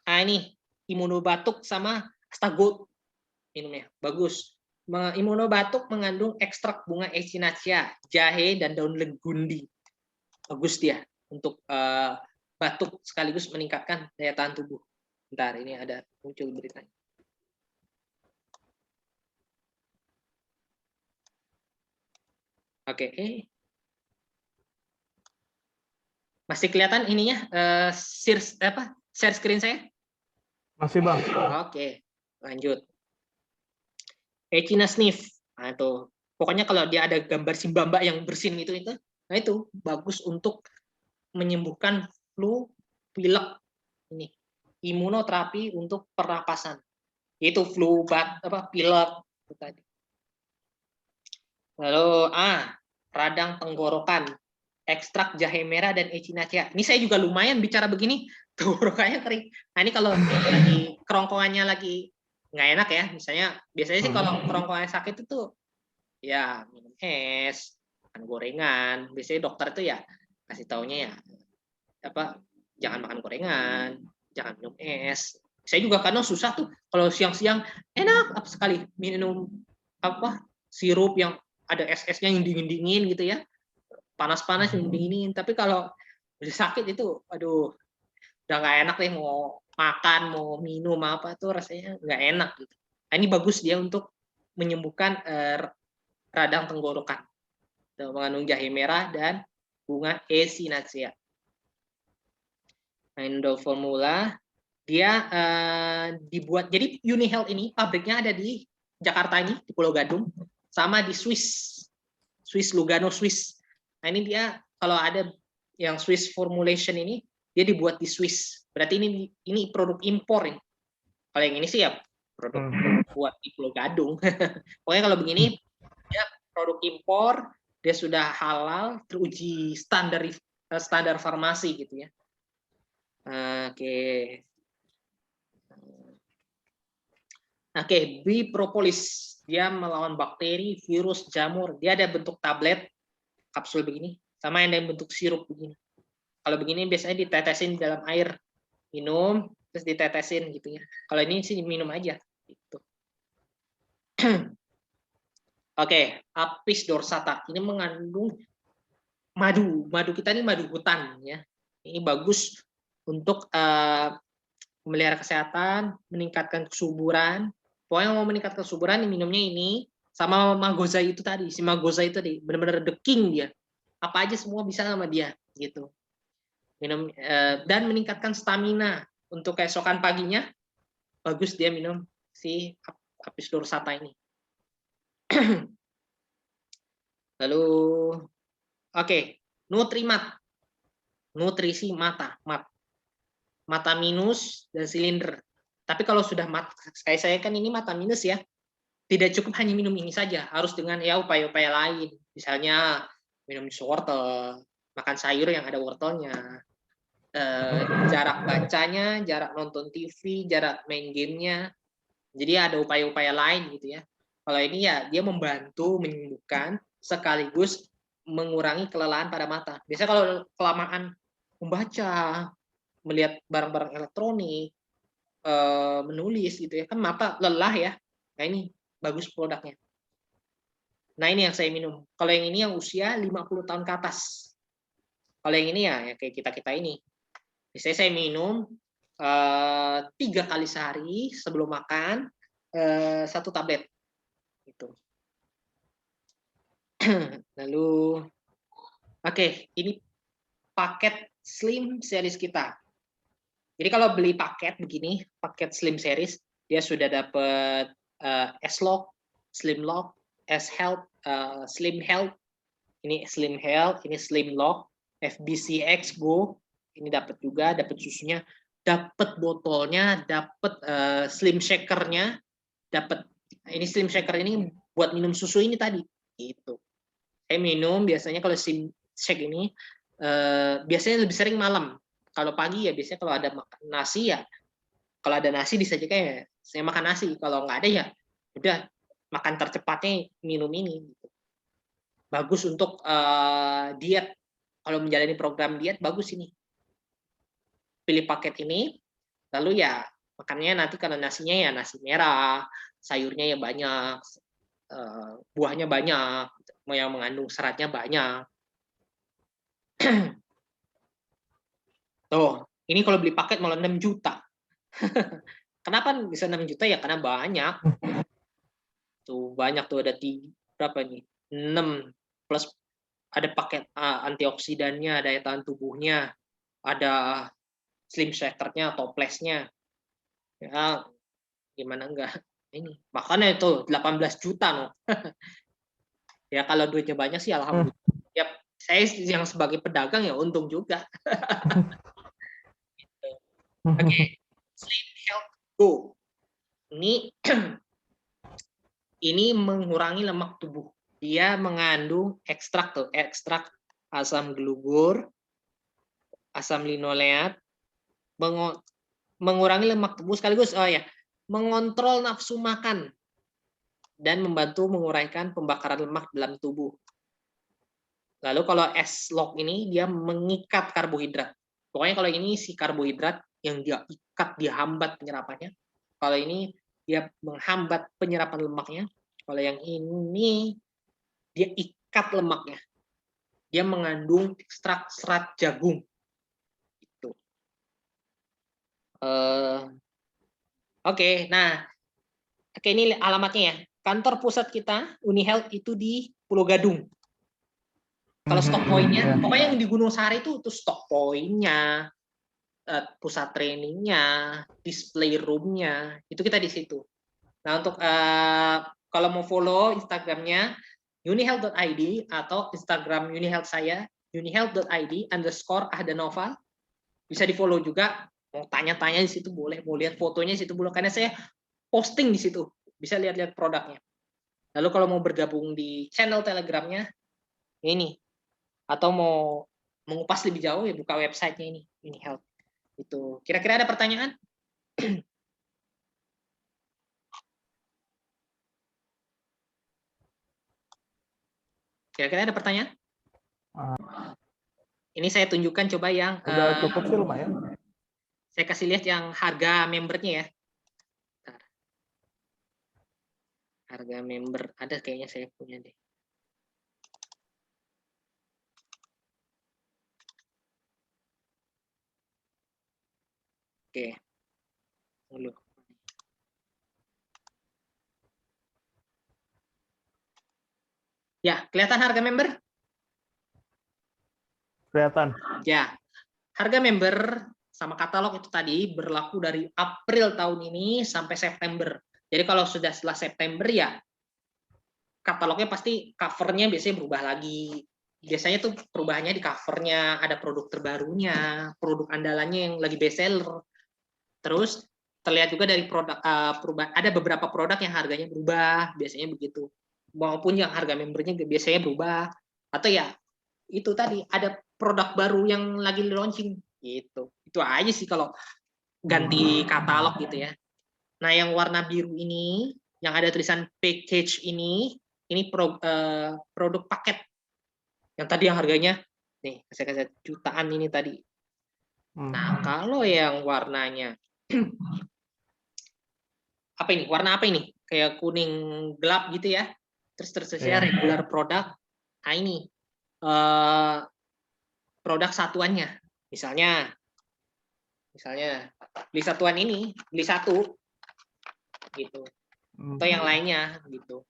Nah, ini imunobatuk sama Astago minumnya. Bagus. Imunobatuk mengandung ekstrak bunga echinacea, jahe, dan daun legundi. Bagus dia untuk batuk sekaligus meningkatkan daya tahan tubuh. Bentar, ini ada muncul beritanya. Oke. Masih kelihatan ininya share screen saya? Masih Bang. Oke, lanjut. Echinacea. Nah itu, pokoknya kalau dia ada gambar si mbak yang bersin itu, nah itu bagus untuk menyembuhkan flu, pilek ini. Imunoterapi untuk pernapasan. Itu flu, pilek itu tadi. Lalu radang tenggorokan, ekstrak jahe merah dan echinacea. Ini saya juga lumayan bicara begini, tenggorokannya kering. Nah ini kalau lagi kerongkongannya lagi nggak enak ya, biasanya sih kalau kerongkongannya sakit itu ya minum es, makan gorengan. Biasanya dokter itu ya kasih taunya ya jangan makan gorengan, jangan minum es. Saya juga kadang susah tuh kalau siang-siang enak sekali minum sirup yang ada es-esnya yang dingin-dingin gitu ya. Panas-panas yang dingin, tapi kalau udah sakit itu aduh udah nggak enak deh, mau makan mau minum apa tuh rasanya nggak enak gitu. Nah, ini bagus dia untuk menyembuhkan radang tenggorokan, mengandung jahe merah dan bunga echinacea. Indo Formula dia dibuat, jadi UniHealth ini pabriknya ada di Jakarta ini, di Pulau Gadung, sama di Swiss Lugano, Swiss. Nah ini dia kalau ada yang Swiss formulation ini dia dibuat di Swiss. Berarti ini produk impor ini. Kalau yang ini sih ya produk buat di Pulau Gadung. Pokoknya kalau begini ya produk impor, dia sudah halal, teruji standar farmasi gitu ya. Oke. Oke, Bipropolis. Dia melawan bakteri, virus, jamur. Dia ada bentuk tablet, kapsul begini, sama yang ada bentuk sirup begini. Kalau begini biasanya ditetesin di dalam air, minum, terus ditetesin gitu ya. Kalau ini sih minum aja. Gitu. Oke, Apis dorsata. Ini mengandung madu. Madu kita ini madu hutan ya. Ini bagus untuk memelihara kesehatan, meningkatkan kesuburan. Pokoknya mau meningkatkan kesuburan, minumnya ini sama magozai itu tadi. Si magozai itu tadi benar-benar the king dia. Apa aja semua bisa sama dia gitu. Minum dan meningkatkan stamina untuk keesokan paginya. Bagus dia minum si Apis dorsata ini. Lalu oke, Nutrimat. Nutrisi mata, mata minus dan silinder. Tapi kalau sudah kayak saya kan ini mata minus ya, tidak cukup hanya minum ini saja, harus dengan ya upaya-upaya lain. Misalnya minum jus wortel, makan sayur yang ada wortelnya, jarak bacanya, jarak nonton TV, jarak main gamenya. Jadi ada upaya-upaya lain gitu ya. Kalau ini ya dia membantu menyembuhkan sekaligus mengurangi kelelahan pada mata. Biasanya kalau kelamaan membaca, melihat barang-barang elektronik, menulis gitu ya, kan mata lelah ya. Nah ini bagus produknya. Nah ini yang saya minum. Kalau yang ini yang usia 50 tahun ke atas. Kalau yang ini ya kayak kita ini. Biasanya saya minum 3 kali sehari sebelum makan 1 tablet. Gitu. Lalu, oke, ini paket slim series kita. Jadi kalau beli paket begini, paket slim series, dia sudah dapat S-Lock, Slim Lock, S-Health, Slim Health, ini Slim Health, ini Slim Lock, FBCX Go, ini dapat juga, dapat susunya, dapat botolnya, dapat slim shakernya, dapat ini slim shaker ini buat minum susu ini tadi, gitu. Saya minum biasanya kalau slim shake ini biasanya lebih sering malam. Kalau pagi ya biasanya kalau ada makan nasi ya, kalau ada nasi disajikan ya saya makan nasi. Kalau nggak ada ya udah makan tercepatnya minum ini. Gitu. Bagus untuk diet. Kalau menjalani program diet bagus ini. Pilih paket ini, lalu ya makannya nanti kalau nasinya ya nasi merah, sayurnya ya banyak, buahnya banyak, yang mengandung seratnya banyak. Tuh, ini kalau beli paket malah 6 juta. Kenapa bisa 6 juta ya? Karena banyak. Tuh, banyak tuh ada berapa nih? 6 plus ada paket antioksidannya, daya tahan tubuhnya, ada slim shakernya, toplesnya. Ya, gimana enggak? Ini. Makanya itu 18 juta loh. Ya kalau duitnya banyak sih alhamdulillah. Ya, saya yang sebagai pedagang ya untung juga. Oke, Slim Health Go. Ini mengurangi lemak tubuh. Dia mengandung ekstrak asam glugur, asam linoleat, mengurangi lemak tubuh sekaligus mengontrol nafsu makan dan membantu menguraikan pembakaran lemak dalam tubuh. Lalu kalau S-Lock ini dia mengikat karbohidrat. Pokoknya kalau ini si karbohidrat yang dia ikat, dia hambat penyerapannya. Kalau ini dia menghambat penyerapan lemaknya. Kalau yang ini dia ikat lemaknya. Dia mengandung ekstrak serat jagung. Itu. Oke, nah, ini alamatnya ya. Kantor pusat kita UniHealth itu di Pulau Gadung. Kalau stok poinnya, pokoknya yang di Gunung Sahari itu stok poinnya, pusat trainingnya, display roomnya, itu kita di situ. Nah untuk kalau mau follow Instagramnya unihealth.id atau Instagram unihealth saya unihealth.id_ahdanova. Bisa di follow juga. Mau tanya-tanya di situ boleh, mau lihat fotonya di situ boleh. Karena saya posting di situ, bisa lihat-lihat produknya. Lalu kalau mau bergabung di channel Telegramnya, ini. Atau mau mengupas lebih jauh ya buka websitenya ini, Unihealth. Itu. Kira-kira ada pertanyaan? Kira-kira ada pertanyaan? Ini saya tunjukkan coba yang Udah cukup sih lumayan. saya kasih lihat yang harga membernya ya. Bentar. Harga member ada kayaknya saya punya deh. Oke. Dulu. Ya, kelihatan harga member? Kelihatan. Ya. Harga member sama katalog itu tadi berlaku dari April tahun ini sampai September. Jadi kalau sudah setelah September ya katalognya pasti covernya biasanya berubah lagi. Biasanya tuh perubahannya di covernya, ada produk terbarunya, produk andalannya yang lagi best seller. Terus terlihat juga dari produk perubahan, ada beberapa produk yang harganya berubah, biasanya begitu. Maupun yang harga membernya biasanya berubah. Atau ya itu tadi ada produk baru yang lagi launching gitu. Itu aja sih kalau ganti katalog gitu ya. Nah, yang warna biru ini yang ada tulisan package ini produk paket. Yang tadi yang harganya nih, saya kasih jutaan ini tadi. Nah, kalau yang warnanya apa ini? Warna apa ini? Kayak kuning gelap gitu ya. Terusnya regular produk. Nah, ini produk satuannya. Misalnya beli satuan ini, beli satu gitu. Atau yang lainnya gitu.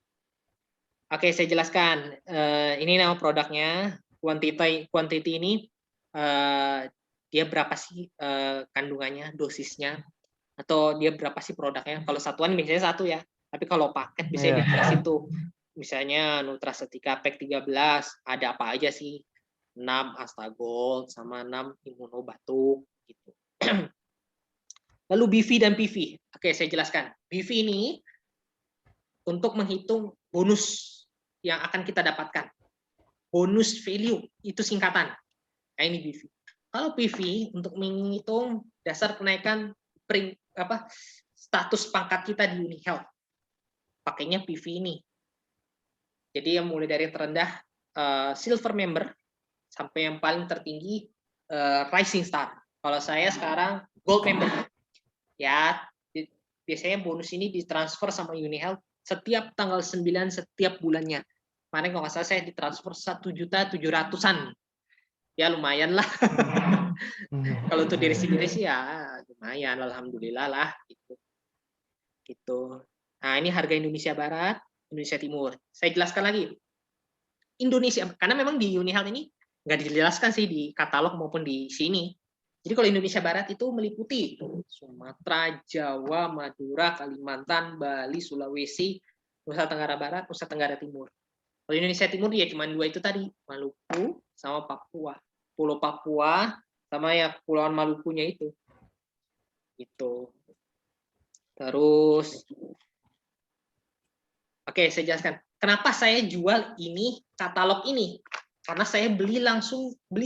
Oke, saya jelaskan. Ini nama produknya. Quantity ini dia berapa sih kandungannya, dosisnya, atau dia berapa sih produknya? Kalau satuan biasanya satu ya, tapi kalau paket biasanya di situ. Misalnya Nutracetika Pack 13 ada apa aja sih? 6 Astagold sama 6 Immunobatuk gitu. Lalu BV dan PV. Oke, saya jelaskan. BV ini untuk menghitung bonus yang akan kita dapatkan. Bonus value itu singkatan. Nah, ini BV. Kalau PV untuk menghitung dasar kenaikan status pangkat kita di Unihealth. Pakainya PV ini. Jadi yang mulai dari terendah silver member sampai yang paling tertinggi rising star. Kalau saya sekarang gold member. Ya, biasanya bonus ini ditransfer sama Unihealth setiap tanggal 9 setiap bulannya. Kemarin kalau nggak salah saya ditransfer 1.700.000-an. Ya lumayan lah. Kalau untuk diri sendiri sih ya lumayan, alhamdulillah lah gitu. Gitu. Nah, ini harga Indonesia Barat, Indonesia Timur. Saya jelaskan lagi. Indonesia, karena memang di Unihealth ini nggak dijelaskan sih di katalog maupun di sini. Jadi kalau Indonesia Barat itu meliputi Sumatera, Jawa, Madura, Kalimantan, Bali, Sulawesi, Nusa Tenggara Barat, Nusa Tenggara Timur. Kalau Indonesia Timur ya cuma dua itu tadi, Maluku sama Papua. Pulau Papua sama ya Kepulauan Malukunya itu. Itu. Terus oke, saya jelaskan. Kenapa saya jual ini katalog ini? Karena saya beli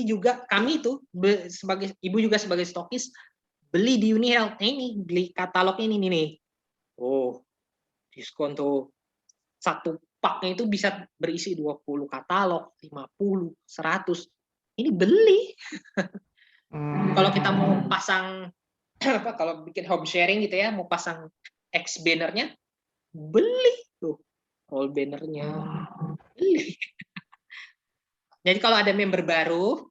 juga kami itu sebagai ibu juga sebagai stokis beli di Unihealth. Ini beli katalog ini nih. Oh, diskon tuh. Satu paknya itu bisa berisi 20 katalog, 50, 100. Ini beli. Kalau kita mau pasang kalau bikin home sharing gitu ya, mau pasang X bannernya, beli tuh. Roll bannernya. Beli. Jadi kalau ada member baru,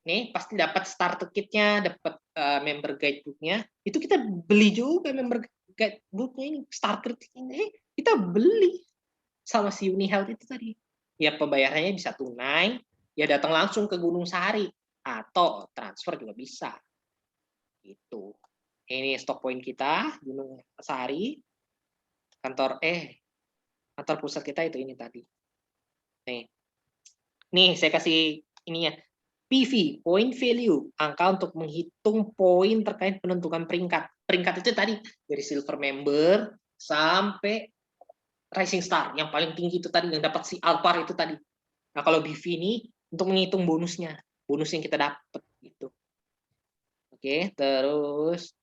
nih pasti dapat starter kit-nya, dapat member guidebook-nya. Itu kita beli juga member guidebook-nya ini, starter kit-nya. Kita beli sama si Unihealth itu tadi. Ya pembayarannya bisa tunai, ya datang langsung ke Gunung Sahari atau transfer juga bisa. Itu. Ini stok poin kita Gunung Sahari. Kantor pusat kita itu ini tadi. Nih saya kasih ininya. PV, point value, angka untuk menghitung poin terkait penentukan peringkat. Peringkat itu tadi dari silver member sampai rising star, yang paling tinggi itu tadi yang dapat si Alpar itu tadi. Nah, kalau BV ini untuk menghitung bonusnya, bonus yang kita dapat gitu. Oke, terus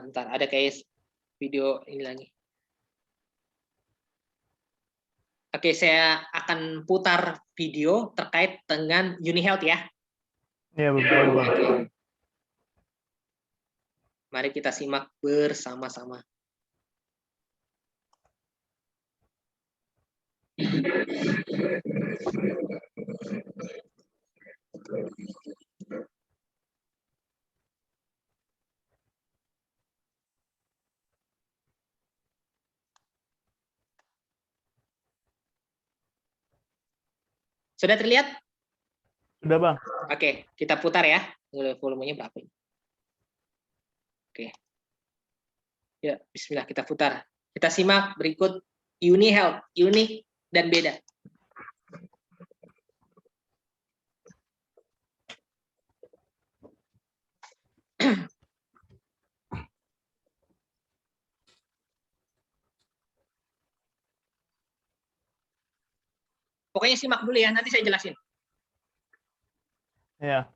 ntar ada kayak video ini lagi. Oke, saya akan putar video terkait dengan UniHealth ya. Iya, boleh Bang. Mari kita simak bersama-sama. Sudah terlihat? Sudah Bang. Oke, kita putar ya. Volumenya berapa ini? Oke. Ya, bismillah kita putar. Kita simak berikut UniHealth, unik dan beda. Pokoknya simak dulu ya, nanti saya jelasin. Iya.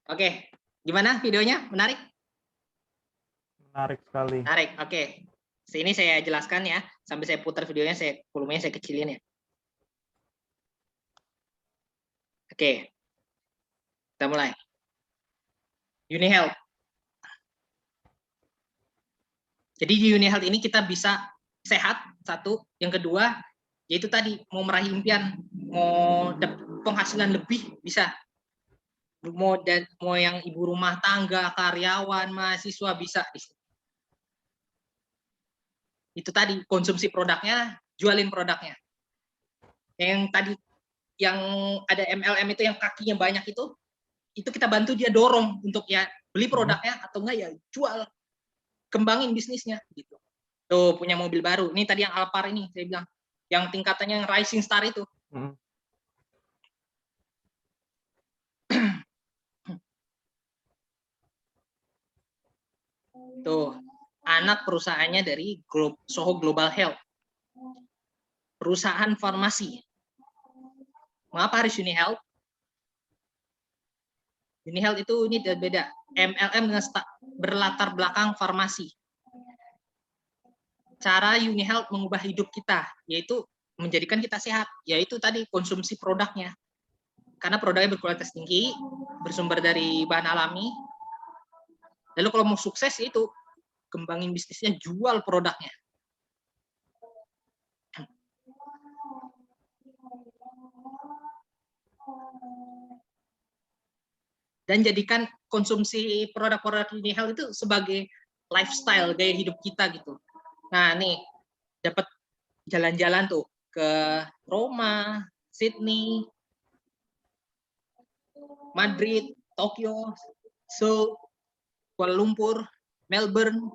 Oke, gimana videonya? Menarik? Menarik sekali. Menarik, oke. Sini saya jelaskan ya, sambil saya putar videonya, volumenya saya kecilin ya. Oke, kita mulai. UniHealth. Jadi di UniHealth ini kita bisa sehat, satu. Yang kedua, yaitu tadi, mau meraih impian, mau penghasilan lebih, bisa. Mau yang ibu rumah tangga, karyawan, mahasiswa, bisa. Itu tadi, konsumsi produknya, jualin produknya. Yang tadi yang ada MLM itu yang kakinya banyak itu kita bantu dia dorong untuk ya beli produknya atau enggak ya jual, kembangin bisnisnya gitu. Tuh punya mobil baru. Ini tadi yang Alphard ini saya bilang, yang tingkatannya yang Rising Star itu. Tuh, anak perusahaannya dari Soho Global Health. Perusahaan farmasi. Mengapa harus UniHealth? UniHealth itu ini beda. MLM dengan berlatar belakang farmasi. Cara UniHealth mengubah hidup kita, yaitu menjadikan kita sehat, yaitu tadi konsumsi produknya. Karena produknya berkualitas tinggi, bersumber dari bahan alami. Lalu kalau mau sukses itu kembangin bisnisnya, jual produknya. Dan jadikan konsumsi produk-produk UniHealth itu sebagai lifestyle, gaya hidup kita gitu. Nah, nih dapat jalan-jalan tuh ke Roma, Sydney, Madrid, Tokyo, Seoul, Kuala Lumpur, Melbourne,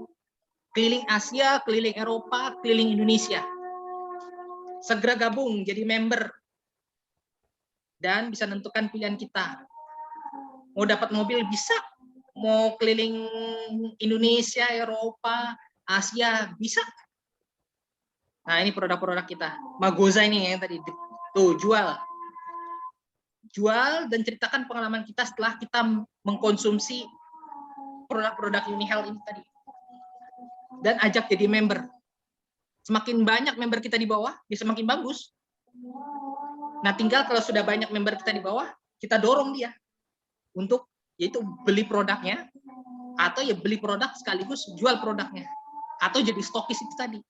keliling Asia, keliling Eropa, keliling Indonesia. Segera gabung jadi member dan bisa menentukan pilihan kita. Mau dapat mobil bisa, mau keliling Indonesia, Eropa, Asia bisa. Nah, ini produk-produk kita. Magoza ini yang tadi tuh jual dan ceritakan pengalaman kita setelah kita mengkonsumsi produk-produk UniHealth ini tadi. Dan ajak jadi member. Semakin banyak member kita di bawah, bisa semakin bagus. Nah, tinggal kalau sudah banyak member kita di bawah, kita dorong dia untuk yaitu beli produknya, atau ya beli produk sekaligus jual produknya, atau jadi stokis itu tadi.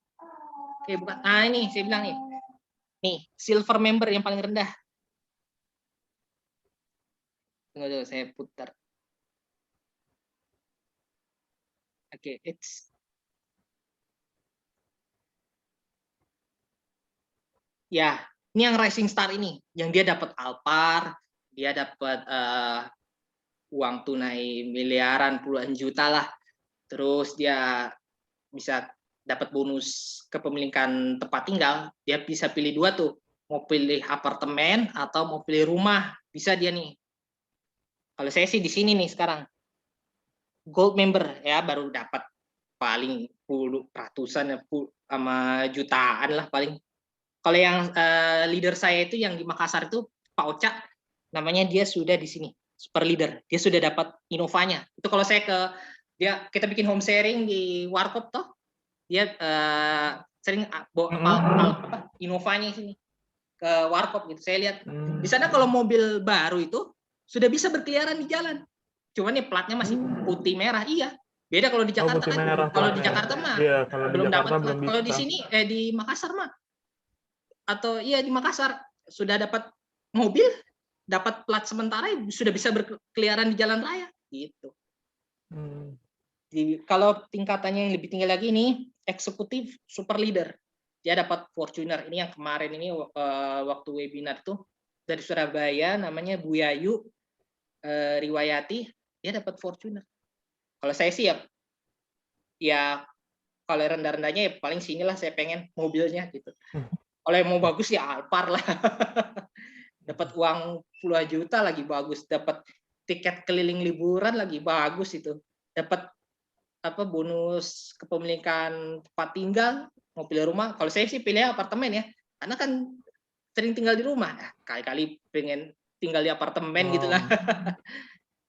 Oke, bukan. Nah, ini saya bilang nih silver member yang paling rendah. Tunggu dulu, saya putar. Oke, ya, ini yang Rising Star ini, yang dia dapat Alphard, dia dapat uang tunai miliaran, puluhan juta lah. Terus dia bisa dapat bonus kepemilikan tempat tinggal. Dia bisa pilih dua tuh, mau pilih apartemen atau mau pilih rumah. Bisa dia nih. Kalau saya sih di sini nih sekarang. Gold member ya baru dapat paling ratusan ya, sama jutaan lah paling. Kalau yang leader saya itu yang di Makassar itu Pak Oca, namanya dia sudah di sini super leader, dia sudah dapat Innovanya. Itu kalau saya kita bikin home sharing di Warkop toh, dia sering bawa Innovanya sini ke Warkop gitu. Saya lihat di sana kalau mobil baru itu sudah bisa berkeliaran di jalan, cuman nih platnya masih putih merah. Iya, beda kalau di Jakarta kan. Kalau di Jakarta mah belum dapat. Kalau di sini di Makassar mah, atau iya di Makassar sudah dapat mobil, dapat plat sementara, sudah bisa berkeliaran di jalan raya gitu. Kalau tingkatannya yang lebih tinggi lagi ini eksekutif super leader, dia dapat Fortuner. Ini yang kemarin ini waktu webinar tuh dari Surabaya, namanya Bu Yayu Riwayati, dia dapat Fortuner. Kalau saya sih ya kalau rendah-rendahnya ya paling sinilah saya pengen mobilnya gitu. Kalau yang mau bagus ya Alphard lah. Dapat uang puluhan juta lagi bagus, dapat tiket keliling liburan lagi bagus itu. Dapat bonus kepemilikan tempat tinggal, mau pilih rumah. Kalau saya sih pilih apartemen ya. Karena kan sering tinggal di rumah. Kali-kali pengen tinggal di apartemen gitu lah.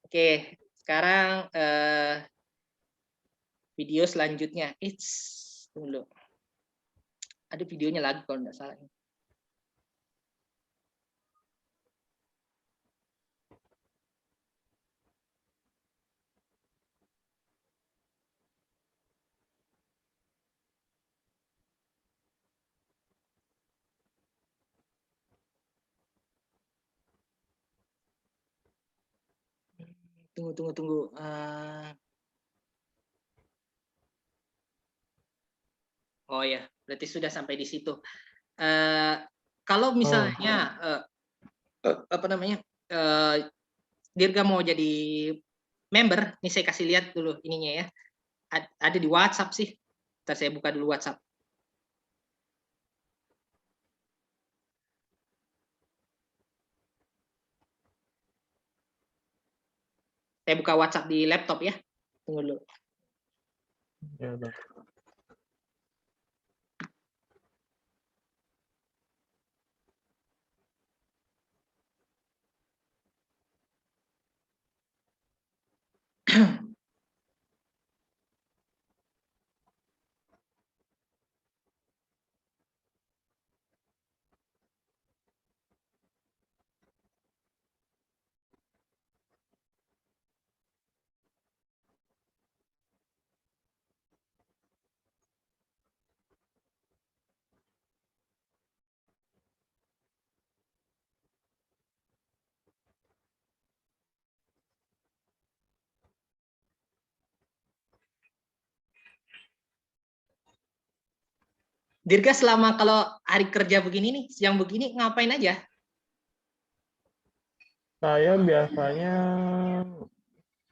Oke, sekarang video selanjutnya. Tunggu. Ada videonya lagi kalau nggak salah. Tunggu. Oh ya, berarti sudah sampai di situ. Kalau misalnya apa namanya? Dirga mau jadi member, nih saya kasih lihat dulu ininya ya. Ada di WhatsApp sih. Ntar saya buka dulu WhatsApp. Saya buka WhatsApp di laptop ya. Tunggu dulu. Ya, Bang. Dirga selama kalau hari kerja begini nih, siang begini ngapain aja? Saya biasanya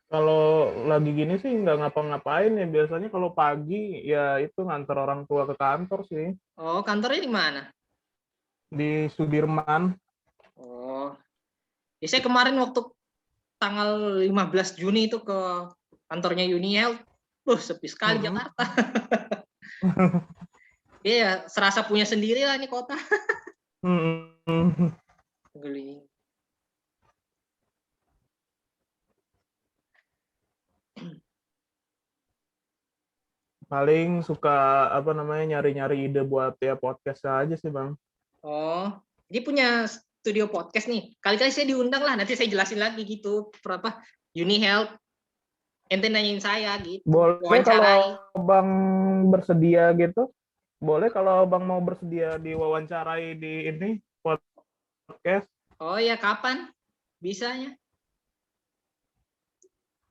kalau lagi gini sih nggak ngapa-ngapain ya. Biasanya kalau pagi ya itu nganter orang tua ke kantor sih. Oh, kantornya di mana? Di Sudirman. Oh, ya saya kemarin waktu tanggal 15 Juni itu ke kantornya Uni Health. Sepi sekali Mm-mm. Jakarta. Iya, serasa punya sendiri lah ini kota. Mm-mm. Geli. Paling suka apa namanya nyari-nyari ide buat ya podcast aja sih, Bang. Oh, dia punya studio podcast nih. Kali-kali saya diundang lah, nanti saya jelasin lagi gitu. Berapa? Uni Health. Ente nanyain saya gitu. Boleh kalau Wawancarai. Bang bersedia gitu. Boleh kalau Bang mau bersedia diwawancarai di ini podcast. Oh ya, kapan? Bisanya?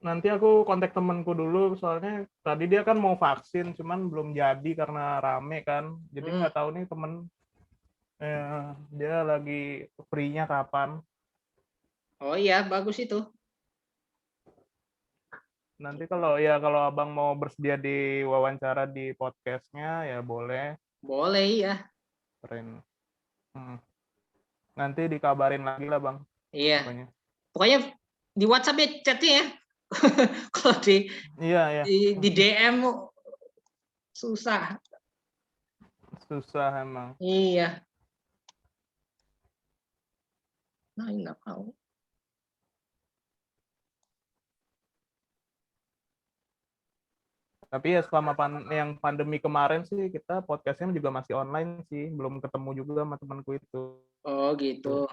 Nanti aku kontak temenku dulu, soalnya tadi dia kan mau vaksin, cuman belum jadi karena rame kan. Jadi nggak tahu nih temen dia lagi free-nya kapan. Oh iya, bagus itu. Nanti kalau Abang mau bersedia diwawancara di podcastnya ya boleh. Boleh ya. Keren. Nanti dikabarin lagi lah Bang. Iya. Pokoknya. Pokoknya di WhatsApp ya chatnya ya. Kalau Iya. di DM susah. Susah emang. Iya. Nah, ini nggak tahu. Tapi ya selama yang pandemi kemarin sih kita podcastnya juga masih online sih, belum ketemu juga sama temanku itu. Oh gitu.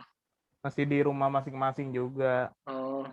Masih di rumah masing-masing juga. Oh.